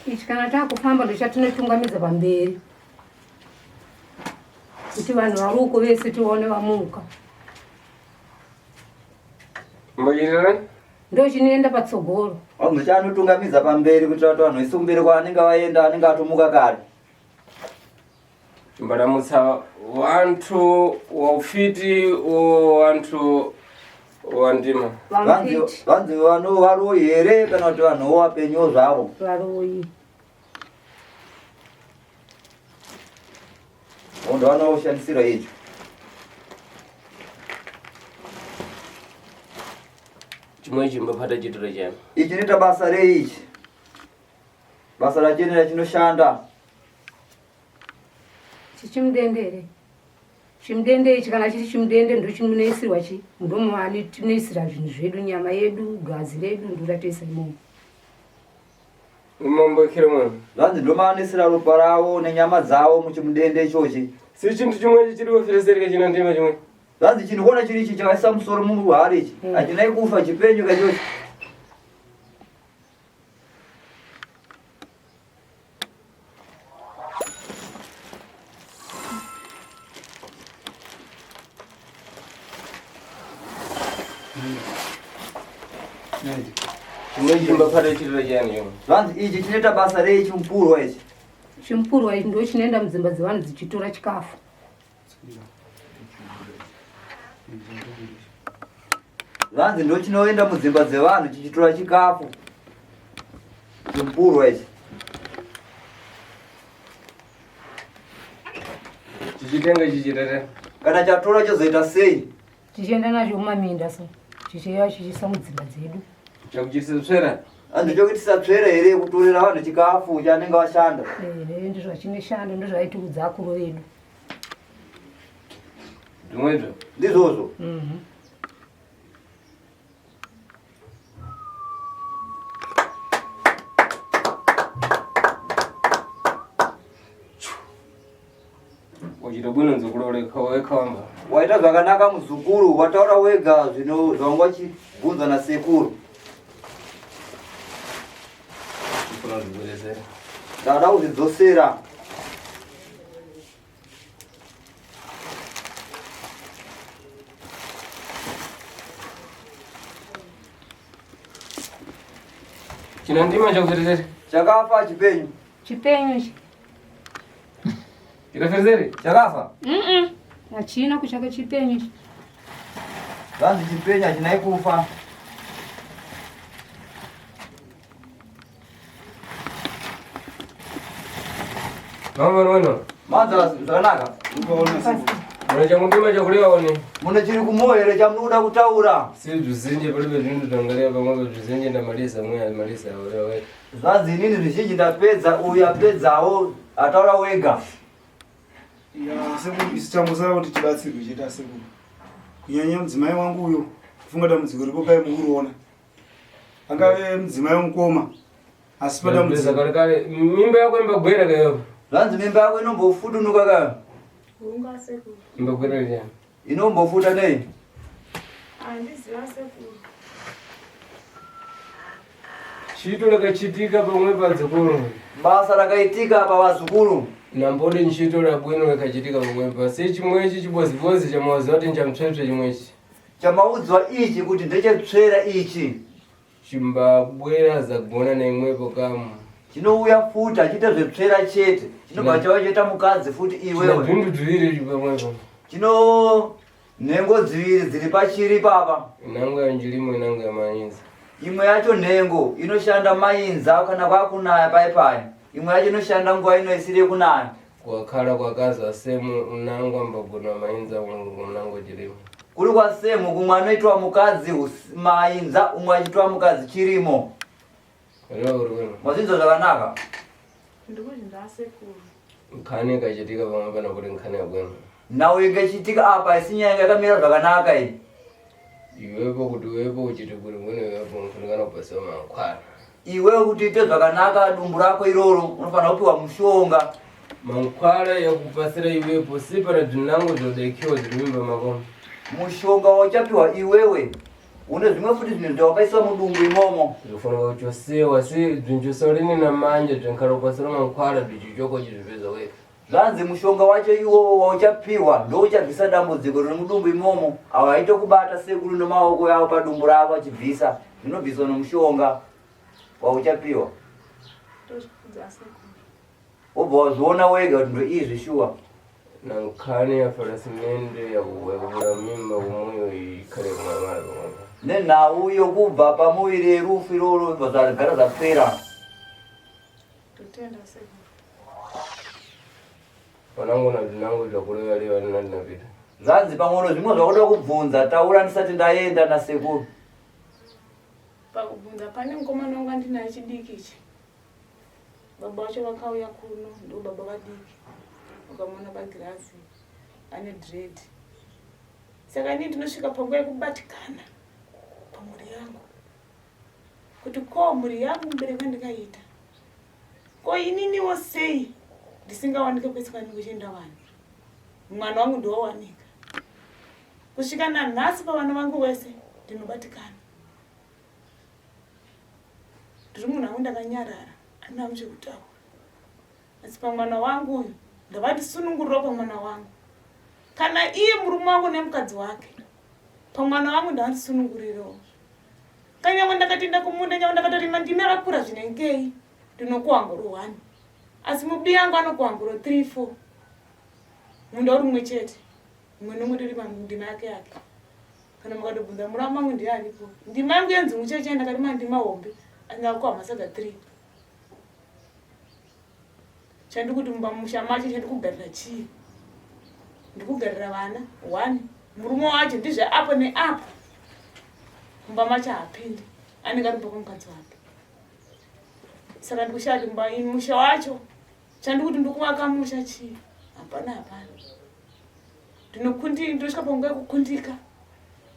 ichi kana takufamba ndochatinotungamidza pamberi kuti vanhu vari uko vese tione vamuka mbachitira ndochinoenda patsogoro vanhu chanotungamidza pamberi kuitira kuti vanhu vese kumberi kwaanenge vaenda anenge atomuka kare mbaramutsa vantu waufiti vantu wandima vamufiti vanzi vanhu varoi here kana kuti vanhu vapenyu zvavo varoi ndo vanoushandisira icho chimwe chimbapata chitira chani ichi neta basa rei ichi basa rachenera chinoshanda chichimudendere chimudende ichi kana chiri chimudende ndochinoisirwa chi ndomani tinoisira zvinhu zvedu nyama yedu gazi redu ndoratoisa imomo umombekere munhu vanzi ndomaanisira ropa ravo nenyama dzavo muchimudende ichochi si chintu chimwe chiri kuferesereka china ndima chimwe vanzi chinhu kona chiri ichi chakaisa musoro muruhare ichi hachinai kufa chipenyu kachochi chimwe chimbapata chitira chani chimwe vanzi ichi chinoita basa rei chimpurwa ichi chimpurwa ichi ndochinoenda mudzimba dzevanhu dzichitora chikafu vanzi ndochinoenda mudzimba dzevanhu chichitora chikafu chimpurwa ichi chichitenga chichitata kana chatora chozoita sei tichienda nacho mumaminda so chichiya chichisa mudzimba dzedu chakuchisepsera vanzi chokuti tisatsvera here kutorera vanhu chikafu chanenge vashanda ndozvachinoshanda ndozvaitiudza akuru vedu zvimwezvo ndizvozvo wachita bwino nzokuloleka wekawamba waita zvakanaka muzukuru wataura wega zvino zvanga wachibvunza nasekuru ufuna kuzvibweresera ndada kuzvidzosera china ndima chakuferesere chakafa chipenyu chipenyu ichi chikaferesere chakafa hachina kuchaka chipenyu ichi vanzi chipenyu hachinai kufa mamanono madza zvakanaka muna chamundima chakulewaone mune chiri kumwoyo here chamunoda kutaura si zvizinji palibe zvinhu zvangaleva pamwepo zvizinji ndamalisa mwe malisa awe zvanzi inini zvizhinji ndapedza uyu apedzawo ataura wega sekuru isi chambosara kuti tibatsirwe chete sekuru kunyanya mudzimai wangu uyo kufunga dambudziko ripo kai muuroona angave mudzimai womukoma asi padambudziko kare kare mimba yako imbagwera kayo zvanzi mimba yako inombofutunuka kayo Unga sekuru. imbagwera chani inombofuta nei Andiziva sekuru. chito lakachitika pamwe padzukuru basa rakaitika pavazukuru nambode nchito labwino lakachitika pamwepa si chimwechi chibozibozi chamawaziva kuti nchamtsvetsve chimwechi chamaudzwa ichi kuti ndechetsvera ichi chimbabwera zagona neimwepo kamu chinouya futi achiita zvetsvera chete chinobva chava choita mukadzi futi iwewe zvinhu dziviri pamwepo chino nhengo dziviri dziri pachiri papa inango yanjirimo inango yamanyinza imwe yacho nhengo inoshanda mainza kana kwakunaya paipai imwe yacho inoshanda nguva ino isiri kunaya kwakhala kwakaza semu unango ambagona mainza unango chirimo kuri kwasemu kumwe anoitwa mukadzi mainza umwe achiitwa mukadzi chirimo reurweno mazinzo zvakanaka Ndikuti ndasekuru. nkhani kachitika pamwe pana kuti nkhani yabwino nhau ingechitika apa isinyaya yakamira zvakanaka iyi iwepo kuti uwepo uchiti kuti mwene iwepo nkunikana kupasiwa mankhwana iwe kuti ite zvakanaka dumbu rako iroro unofana kupiwa mushonga. Mankwala ya kupasira iwepo si para dzinango zodekiwa dzimimba makomo. Mushonga wachapiwa iwewe. Une zvimwe futi zvinhu zvawakaisa mudumbu imomo. Zvofanira kuchosewa si dzinchosorini na manje dzinkarokosera mankwala dzichichoko chizvipedza weka. Zvanzi mushonga wacho iwo wauchapiwa ndouchabvisa dambudziko riri mudumbu imomo. Hawaite kubata sekuru nemaoko yavo padumbu ravo achibvisa. Zvinobviswa nomushonga wauchapiwa. Obva wazviona wega kuti ndoizvi shuwa. Nankhani ya farasimende ya kuwekura mimba kumwoyo ikhale kumamala kumamala. Nenhau yokubva pamuviri yerufu iroro ibva zvagara zvapera. Totenda sekuru. Vanangu na dzinango zvakureva leva ndinapita. Zvanzi pamwono zvimwe zvakuda kubvunza taura ndisati ndaenda nasekuru. Pakubvunza pane mukomana wangu andinaye chidiki ichi. Baba wacho vakauya kuno ndo baba vadiki. Ukamona bagirazi ane dread. Saka ini ndinosvika panguva yekubatikana pamhuri yangu. Kuti ko mhuri yangu mubereki wandikaita. Ko ininiwo sei ndisingawanike kwese kwanenge kuchienda vanhu. Mwana wangu ndowawanika. Kusvika nanhasi pavana vangu wese ndinobatikana. Ndiri munhu wangu ndakanyarara andina muchekutaura. Asi pamwana wangu uyu ndavati sununguriro pamwana wangu. Kana iye murume wangu nemukadzi wake pamwana wangu ndandisununguriro. Kanyangwe ndakatienda kumunda nyangwe ndakatorima ndimi akakura zvinengei ndinokuwa ngoro 1. Asi mubi yangu anokuwa ngoro 3 4. Munda uri mumwe chete. Mumwe nomwe tori pandima yake yake. Kana mukatobvunza murama wangu ndiye aripo. Ndima yangu yenzi mucheche ndakarima ndima hombe angakuwa masaga 3. Chandikuti musha macho chandikugarira chii? Ndikugarira vana 1. Murume wacho ndizve apo neapo. Mumba macho hapindi. Anenge ari pako mukadzi wake. Saka ndikushati musha wacho chandikuti ndikuvaka musha chii? Hapana. Ndosvika panguva yekukundika.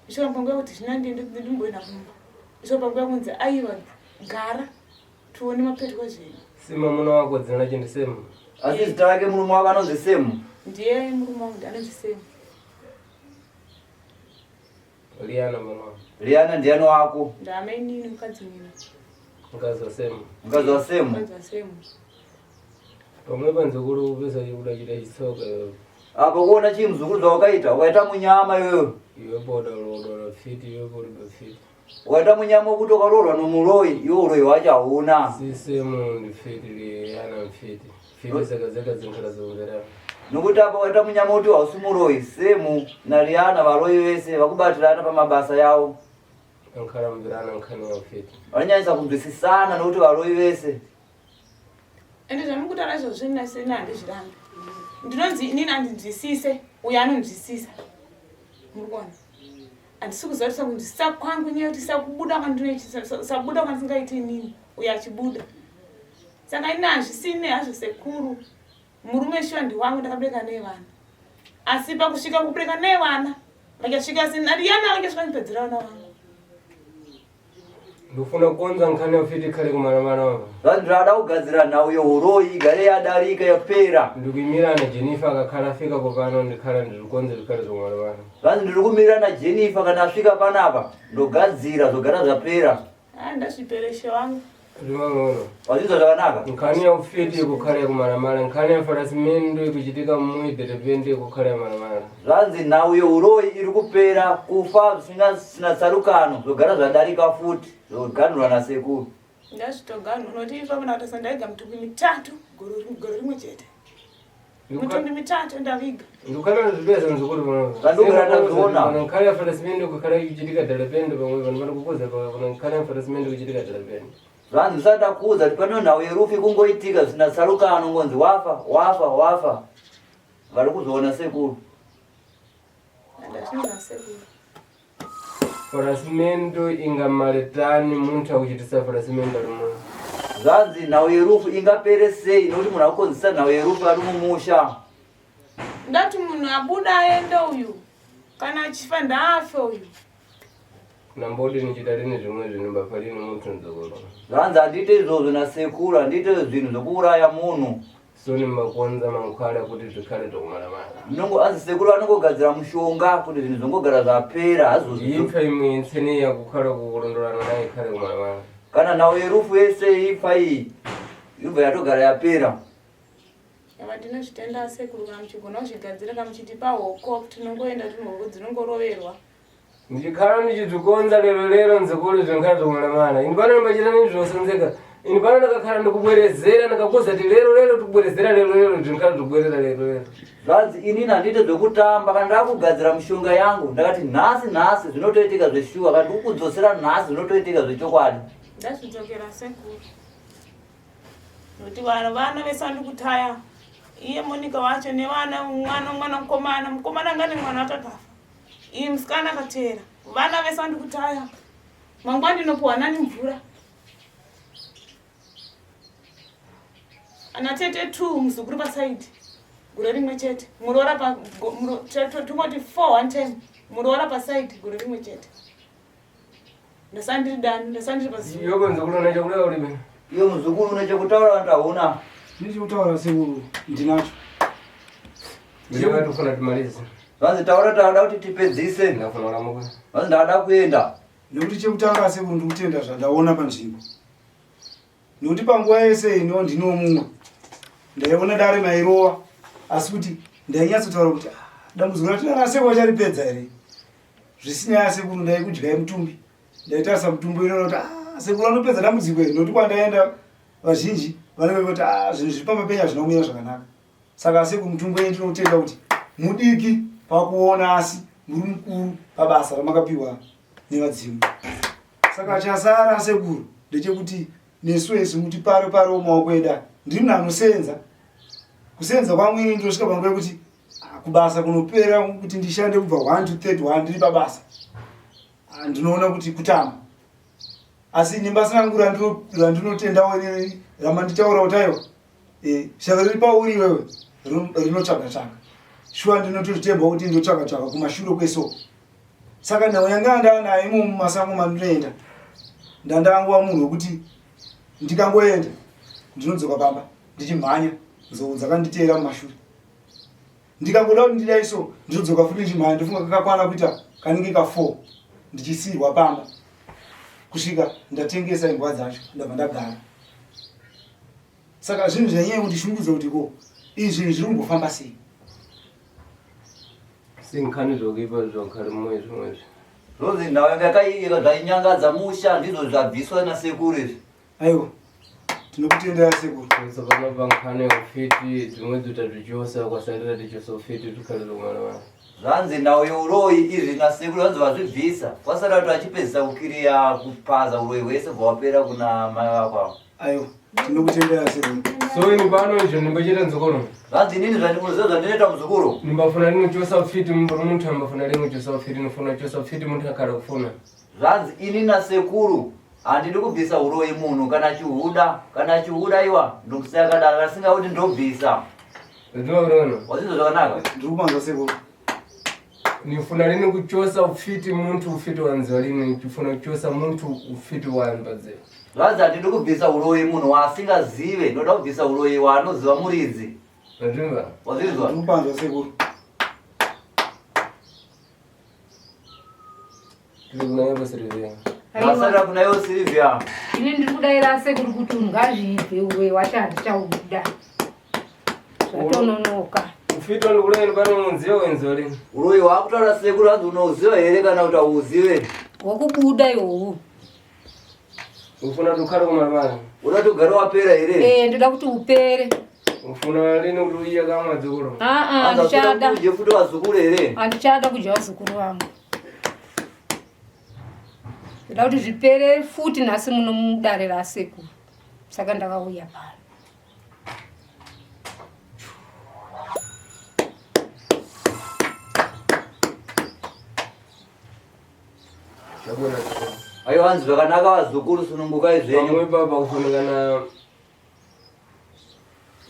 Ndosvika panguva yekuti zvina ndimboenda kumba. Ndosvika panguva yekunzi aiwa gara tuone mapetwa zvenyu. Sima muna wako dzina lake ndisemu. Asi zita rake murume wako anonzi Semu. Ndiye murume wangu anonzi Semu. Liana mwana. Liana ndiani wako? Ndamenini mukadzi mina. Mkazi wa Semu. Mkazi wa Semu. Mukadzi wa Semu. Pamwe Vazukuru Vese yuda chida chisoka. Apa kuona chii mzukuru zvawakaita? Wakaita munyama iwewe. Iwe boda rodo fiti iwe boda fiti. Wakaita munyama wekuti wakarorwa nomuroyi iwe uroyi wacho hauna. Si Semu ndifiti Liana mfiti. Fiti saka zinkhala zomvera. Nokuti apa wakaita munyama wekuti hausi muroyi. Semu naLiana varoyi vese vakubatirana pamabasa yavo. Ankhala mvirana nkhani wa fiti. Vanonyanyisa kunzwisisana nokuti varoyi vese. Ende zvamukutaura izvozvo sena handizvirambi. Ndinonzi inini handinzwisise uyo anonzwisisa. Murikuona? Handisi kuzarisa kunzwisisa kwangu nyaya kuti sakubuda sabuda kwandisingaiti inini uyo achibuda. Saka ini hazvisine hazvo sekuru. Murume shuwa ndiwangu ndakabereka naye vana. Asi pakusvika kubereka naye vana vakasvika sinariana vakasvika ndipedzera vana vangu. Ndofuna kuonza nkhani ya fiti khale kumaramana wava. Zvanzi ndada kugadzira nhau yeuroyi igare yadarika yapera. Ndikumirana na Jennifer akakhala afika kopano ndikhala ndirikonze zvikhale zvokumaramana. Zvanzi ndiri kumirana na Jennifer kana asvika panapa ndogadzira zvogara zvapera. Ndazvipereshe wangu. Zvimaono. Wazvinzwa zvakanaka? Nkhani ya ufiti kukhale kumaramana, nkhani ya farasimendo kuchitika mumidherebende kukhale kumaramana. Zvanzi nhau yeuroyi iri kupera kufa zvisina tsarukano zvogara zvadarika futi zvoganhurwa nasekuru. Ndazvitoganhurwa noti ipapona kuti sandaiga mitumbi 3 goro rimwe chete. Mitumbi 3 ndaviga. Ndukana zvibeza nzukuru pano. Zvandogara ndazviona. Nkhani ya farasimendo kukhale kuchitika dherebende pamwe vanhu vanokukuza pamwe nkhani ya farasimendo kuchitika dherebende. Zvanzi ndisada kuudza kuti pano nhau yerufu kungoitika zvisina tsarukano ngonzi wafa. Vari kuzoona sekuru. Ndazvinzwa sekuru. Farasimendo ingamaletani muntu akuchitisa farasimendo rimwe. Zvanzi nhau yerufu ingapere sei nokuti munhu akukonzesa nhau yerufu ari mumusha. Ndati munhu abuda aende uyu kana achifa ndaafe uyu. nambodi nichitalini zvimwe zvinhu palini muntu nzokolo zvanzi handite izvozvo nasekuru, handite zvinhu zvokuuraya munhu. so nimakuonza mankhwala kuti zvikhale tokumalamala Hanzi sekuru anongogadzira mushonga kuti zvinhu zvongogara zvapera ipfa imwe ntseni yakukhala kukulondolana naye ikhale kumalamala kana nhau yerufu yese ipfa iyi yobva yatogara yapera. Ava ndine zvitenda sekuru kamuchigona kuzvigadzira kamuchitipa hoko tinongoenda tinhoko dzinongoroverwa. Ndichikhala ndichizvikonza lero nzikuru zvinkhala zvokumalamala ini pano ndimbachita nezvosenzeka ini pano ndakakhala ndikubwerezera ndakakuza kuti lero tikubwerezera lero zvinkhala zvokubwerera lero. Zvanzi inini handite zvekutamba, kana ndakugadzira mishonga yangu ndakati nhasi zvinotoitika zveshuwa, kana ndikukudzosera nhasi zvinotoitika zvechokwadi. Ndazvidzokera sekuru nokuti vana vese andikutaya iye Monika wacho nevana mwana mukomana ngane mwana atakafa iyi musikana akateera vana vese andikutaya mangwani ndinopuwa nani mvura ana tete 2 muzukuru pasaidi gure rimwe chete muroora tumoti 4 one time muroora pasaidi gure rimwe chete ndasandiri dani ndasandiri pazuva yoko nzukuru nechakudai ulime iyo muzukuru nechekutaura ndaona ndichikutaura sekuru ndinacho ndikatofuna timalize zvanzi taura kuti tipedzise. ndafuna kulamuka Zvanzi ndada kuenda nekuti chekutanga sekuru ndikutenda zvandaona panzvimbo nekuti panguva yese ino ndinomumwe ndaiona dare mairova asi kuti ndainyatsotaura kuti dambudziko ratinana sekuru acharipedza here zvisinyaya sekuru ndaikudyai mutumbi ndaitarisa mutumbi inoona kuti sekuru anopedza dambudziko iri nokuti kwandaenda vazhinji vanenge kuti zvinhu zviri pamapenya zvinomira zvakanaka saka sekuru mutumbi wenyu ndinotenda kuti mudiki pakuona asi muri mukuru pabasa ramakapiwa nevadzimu. Saka chasara sekuru ndechekuti nesu muti paro mumaoko eda ndiri munhu anosenza kusenza kwamwini ndosvika panguva yekuti kubasa kunopera kuti ndishande kubva 1 to 31 ndiri pabasa ndinoona kuti kutama asi nebasa rangu randinotendawo ramanditaura kuti aiwa shaka riri pauri iwewe rinotsvaga shuwa ndinototemba kuti ndotsvaga kumashure kweso. Saka nhau yanga ndanayo imo mumasango mandinoenda ndandanguva munhu wekuti ndikangoenda ndinodzoka pamba ndichimhanya nzou dzakanditeera mumashure ndikangoda kuti ndidaiso ndinodzoka futi ndichimhanya ndofunga kakakwana kuita kanenge ka4 ndichisirwa pamba kusvika ndatengesa imbwa dzacho ndabva ndagara. Saka zvinhu zvanyanya kundishungudza kuti ko izvi zviri kumbofamba sei sinkhani zvokuipa zvokhali mumwe zvimwezvi zvozi nhau yanga yakaiika zvainyangadza musha ndizvo zvabviswa nasekuru izvi. aiwa tinokutendera sekuru sokanobva nkhani yaufiti dzimwe dzota zvichosa ukasandira tichosa ufiti tikhali zvokumalamala zvanzi nhau yeuroyi izvi nasekuru vanzi vazvibvisa kwasara kuti vachipedzisa kukiriya kupaza uroyi hwese bvawapera kuna mai vako. aiwa tinokutendera sekuru. so ini pano izvo ndimbachita nzokolo zvanzi inini zvandikuziva zvandinoita muzukuru ndimbafuna rinochosa ufiti mburi muntu ambafuna ringochosa ufiti nofuna chosa ufiti muntu akhala kufuna. zvanzi ini nasekuru handidi kubvisa uroyi munhu kana chihuda iwa ndokusakadaro asingauti ndobvisa. Ndinoona wazizwa zvakanaka ndiri kumanza sekuru nifuna rini kuchosa ufiti muntu ufiti wanziwa rini nifuna kuchosa muntu ufiti wambadzira. zvanzi handidi kubvisa uroyi munhu waasingazive ndoda kubvisa uroyi waanoziva muridzi. Ndimba wazizwa ndiri kupanza sekuru tiri kunayo Silvia masarira kunayo Silvia. ini ndiri kudaira sekuru kuti ungazvipe uwe wacho handichauda zvatononoka ufiti wandikuleni pano munziyo wenziwa rini uroyi waakutaura sekuru hanzi unouziva here kana kuti hauzive wakubuda iwowu ufuna tukhale kumalamala uda togara wapera here. ndoda kuti upere. ufuna rini kuti uiye kamwe dzukuru ndichada kuje futi vazukuru here. handichada kudya vazukuru vangu ndoda kuti zvipere futi nhasi muno mudare rasekuru saka ndakauya pano. aiwa hanzi zvakanaka vazukuru sunungukai zvenyu. pamwe papa kufunikana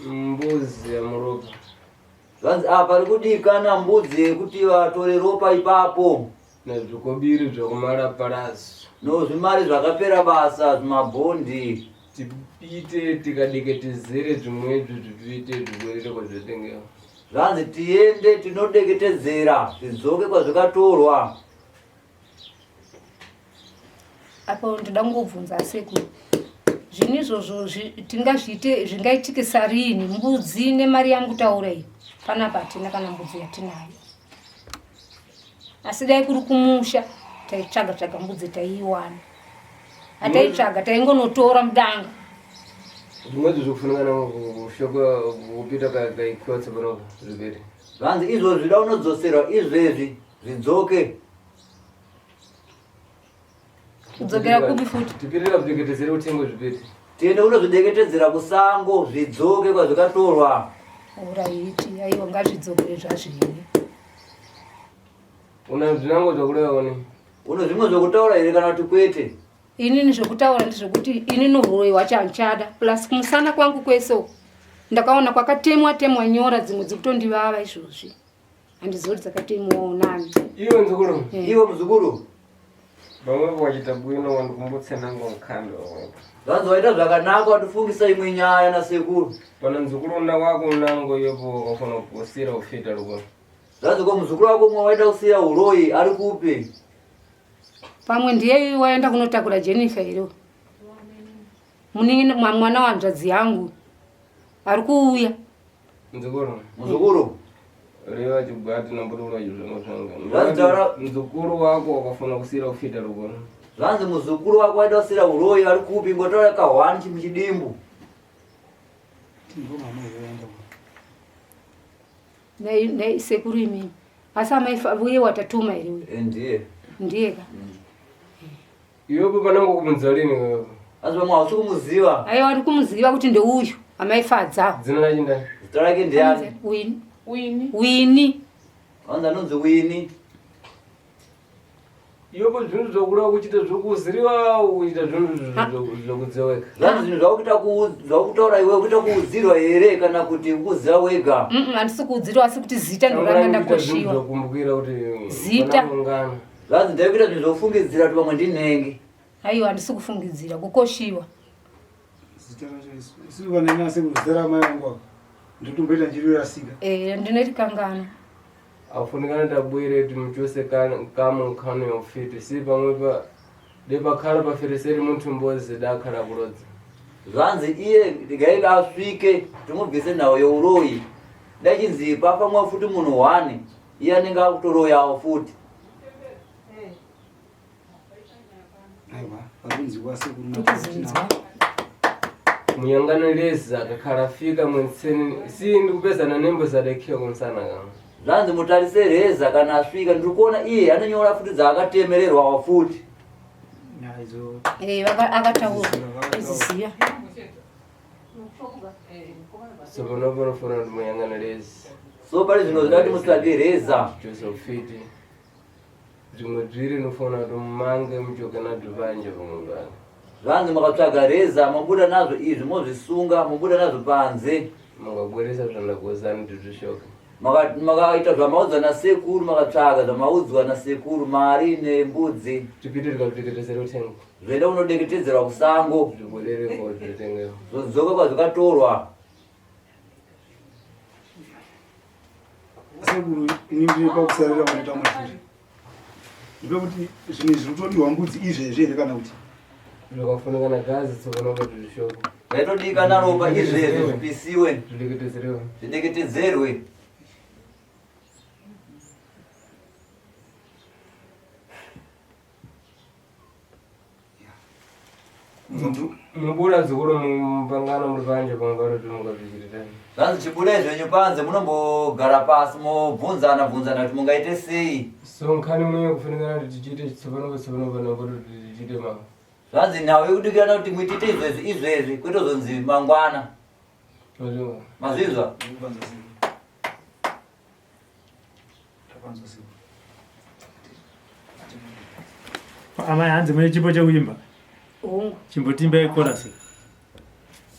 mbuzi yamuropa zvanzi apa ri kudikana mbudzi yekuti vatore ropa ipapo. nezvikobiri zvekumara paraso. No zvimari zvakapera basa zvimabhondi. Tipite tikadeketezere zvimwezvi zvituite zviborere kwazvatengewa. Zvanzi tiende tinodeketedzera zvidzoke kwazvakatorwa. Apo ndoda ngobvunza sekuru. Zvini izvozvo tingazviite zvingaitike sarini mbudzi nemari yangu taura iyo. Panapa hatina kana mbudzi yatinayo. Asi dai kuri kumusha taitsvaga mbudzi taiiwana. Ataitsvaga taingonotora mudanga. Zvimwezvi zvokufunangana kushoko kupita kaikotsa pano zvipere. Zvanzi izvo zvida unodzoserwa izvezvi zvidzoke. Kudzokera kubi futi. Tipirira kudeketedzera utengo zvipere. Tiende unozvideketedzera kusango zvidzoke kwazvakatorwa. Uraiti aiwa ngazvidzokere zvazvini. Una zvinango zvakureva ne? Uno zvimwe zvokutaura here kana kuti kwete? Inini zvokutaura ndezvokuti inini Voroya chanchada plus kumusana kwangu kweso ndakaona kwakatemwa nyora dzimwe dzikutondivava izvozvi. Handizoti dzakatemwawo nani. Iwe nzukuru. Iwe muzukuru. Vamwe vachita bwino wandikumbotsena ngokando. Zvanzi waita zvakanaka watifungisa imwe nyaya nasekuru. Pana nzukuru wako unango yopo wakafana kusira ufita ruko. Zvanzi ko muzukuru wako mwe waita usiya uroyi ari kupe. Pamwe ndiye waenda kunotakura Jennifer iro. Munini mwana wa nzvadzi yangu ari kuuya. Muzukuru. Rewa chibwati nambudura zvinoshanga. Muzukuru wako wakafana kusira ufita ruko. Zvanzi muzukuru wako waita usiya uroyi ari kupe ngotora kahwani chimuchidimbu. Nei sekuru imi. Asa maifa uye watatuma iri. Ndiye. Ndiye ka. Iwe panango kumunzalini wewe. Azwa mwa usukumuziva. Ayo ari kumuziva kuti ndeuyu amaifadza. Dzina lake ndani? Dzina lake ndiani? Wini. Anza nonzi Wini. Iwe zvinhu zvokura kuchita zvokuziriwa uita zvinhu zvokudzeweka. Zvanzi zvinhu zvakutaura iwe kuita kuudzirwa here kana kuti kuziva wega? Handisi kuudzirwa asi kuti zita ndoranga ndakoshiwa. Zvokumbukira kuti zita. Zvanzi ndaikuita zvinhu zvokufungidzira kuti pamwe ndinhenge. Aiwa handisi kufungidzira kukoshiwa. Zita racho isi vanena sekuzera mai wangu. Nditomboita njiri rasika. Ndinoti kangana. Afunikana tabwire kuti muchose kamu kano yofiti si pamwe pa depakhala pafereseri munthu mbozi dakhala kulodza. Zvanzi iye ndikaika asvike timubvise nawo youroyi. Ndachinzi pafamwa futi munhu wani iye anenge akutoroyawo futi. Aiwa, pakunzi kwasekuru Muyanganeleza kakhalafika mwenseni si ndikupezana nembo zadekiwa kumsana kama. Zvanzi mutarise reza kana asvika ndikuona iye anonyora futi dzaakatemererwa wafuti. Akataura iziziya. So vanofana kuti muyanganeleza. So pari zvino zvida kuti mutsvage reza. Josefiti. Zvimwe zviri nofana kuti mumange muchoka nadhuvanje pamwe. Zvanzi makatsvaga reza mabuda nazvo izvi mozvisunga mabuda nazvo panze. Mukabweresa zvandakozani kuti zvishoka. Makaita zvamaudzwa nasekuru makatsvaga zvamaudzwa nasekuru mari nembudzi. Tipite tikadeketedzera utengo. Zvoenda kunodeketedzerwa kusango. Zviborere kwazvitengewa. Zvodzoka kwazvakatorwa. sekuru inindiri pakusarira kuita maturi. Ndipe kuti zvinhu zvirikutodiwa mbudzi izvezvi here kana kuti? Zvakafunika nagazi tsopano kuti zvishoka. Zvaitodikana ropa izvezvi zvipisiwe. Zvideketedzerewe. Zvideketedzerwe. Mubuda zikuru mupangano muri panje pangaro timukazvichitani. Zvanzi chibuda izvenyu panze munombogara pasi mobvunzana kuti mungaite sei. So nkhani mwenye kufunikana kuti tichite tsopano pano kuti tichite mama. Zvanzi nawe kudikirana kuti muitite izvezvi kwetozonzi mangwana. Mazvizwa? Amai hanzi mune chipo chekuimba. Chimbotimba chorasi.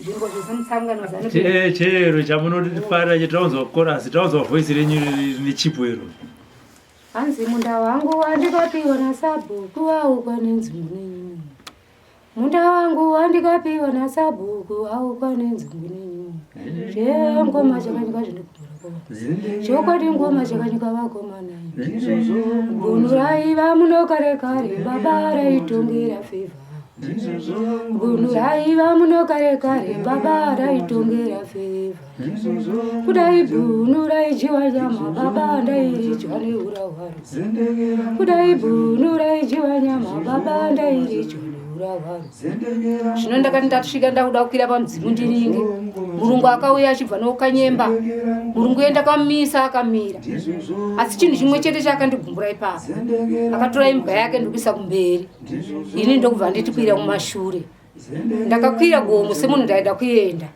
Zvimbo zvemutsangano zanu. Chero chamunoti farira chitaunzwa chorasi, taunzwa voice renyu rine chipo iro. Anzi munda wangu wandikapiwa na sabhuku aukwa nenzungu nenyumu. Munda wangu wandikapiwa na sabhuku aukwa nenzungu nenyumu. Ngoma chakanyika zvindikubhura. Chokwadi ngoma chakanyika vakomana. Gunurai vamunokare kare baba raitongera favor. Gunurai vamunokare kare baba raitongera favor. Kudai bunurai jiwa nyama baba ndairichwa neurahwaro. Kudai bunurai jiwa nyama baba ndairichwa neurahwaro. Zvino ndakati ndatusvika ndakuda kukwira pamudzimu ndiringe. Murungu akauya achibva nokanyemba. Murungu endakamisa akamira. Asi chinhu chimwe chete chakandigumburai ipapo. Akatora imbwa yake ndokuisa kumberi. Ini ndokubva nditikwira kumashure. Ndakakwira gomo semunhu ndaida kuenda.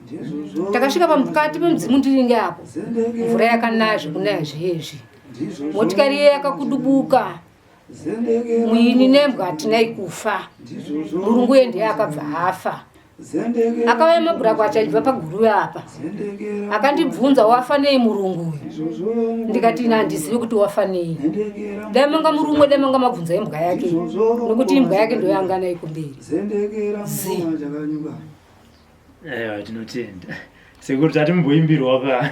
Ndakasvika pamukati pemudzimu ndiringe apo. Mvura yakanaya zvekunaya zvezvi. Motikari iye yakakudubuka. Mwini nembwa hatinai kufa. Murungu ndiye akabva afa. Akauya mabhurako achibva paguru apa. Akandibvunza wafa nei murungu. Ndikati ina handizivi kuti wafa nei. Dai manga murungu dai manga mabvunza imbwa yake. Nokuti imbwa yake ndoyo yanga nayo kumberi. Ewa tinotenda. Sekuru tati mumboimbirwa ka.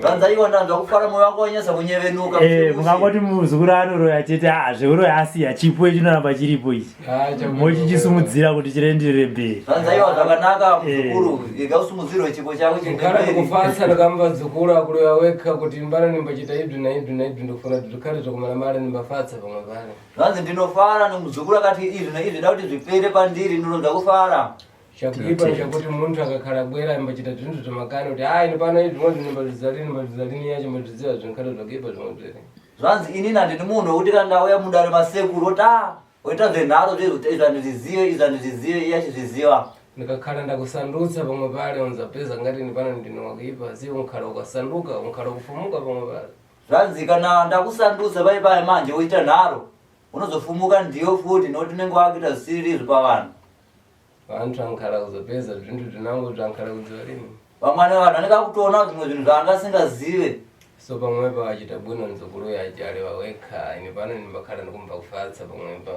Vanzaiwa ndanza kufara moyo wako wanyasa kunyevenuka. Mungangoti muzukuru anoroya achiti zveuroya asiya chipo chinoramba chiripo ichi. Mochichisumudzira kuti chirenderere mberi. Vanzaiwa zvakanaka muzukuru, ikausimudzirwe chipo chako chingara kufatsa ndakambadzukuru akuroya weka kuti mbana nimbachita idvi naidvi naidvi ndokufuna kuti zvikare zvokumara mari nimbafatsa pamwe pale. Vanzi ndinofara nemuzukuru akati izvi naizvi da kuti zvipere pandiri ndinonza kufara. Chakuipa chakuti muntu akakhala bwera imbachita zvintu zvamakani kuti ine pano izvi ndinoti nimbazvizarini yacho mbaziziva zvinkhala zvakuipa zvimwe. Zvanzi ini ndini munhu wekuti kana ndauya mudare masekuru oti woita zvenharo izvandizive iye achizviziva. Ndikakhala ndakusandutsa pamwe pale unzapeza ngati ni pano ndino wakuipa asi unkhala ukasanduka unkhala kufumuka pamwe pale. Zvanzi kana ndakusandutsa paipai manje woita nharo unozofumuka ndiyo futi nokuti unenge wakuita zvisiri izvi pavanhu. Vantu ankhala kuzopeza zvintu zvinango zvankhala kudziva rini. Vamwana vanhu vanenge vakutoona zvimwe zvinhu zvanga asingazive. So pamwepo achita bwino nzukuru yacho areva wekha ine pano ndimbakhala ndikumva kufatsa pamwepo.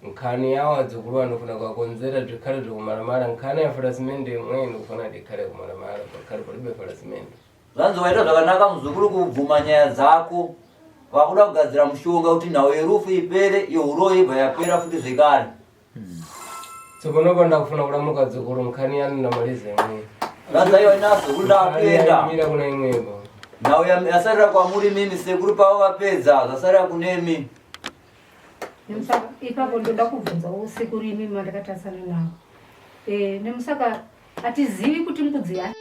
Nkhani yawo adzukuru vanofuna kuvakonzera zvikhale zvokumaramara. Nkhani yafarasimende imwe inofuna kuti ikhale kumaramara pakhale palibe farasimende. Zvanzi waita zvakanaka muzukuru kubvuma nyaya dzako. Wakuda kugadzira mushonga kuti nhau yerufu ipere iyo uroyi ibva yapera futi zvekare. Tsokonopa ndakufuna kulamuka dzukuru nkhani yanu namaliza imwe. Vanzaiwa inazo kuti ndakuenda. Mira kuna imwepo. Nhau yasarira kwamuri mimi sekuru pavo Vapedza zasarira kunemi. Ipapo ndoda kubvunzawo sekuru imi mandakatasana nawo. Nemusaka hatizivi kuti mbudzi yacho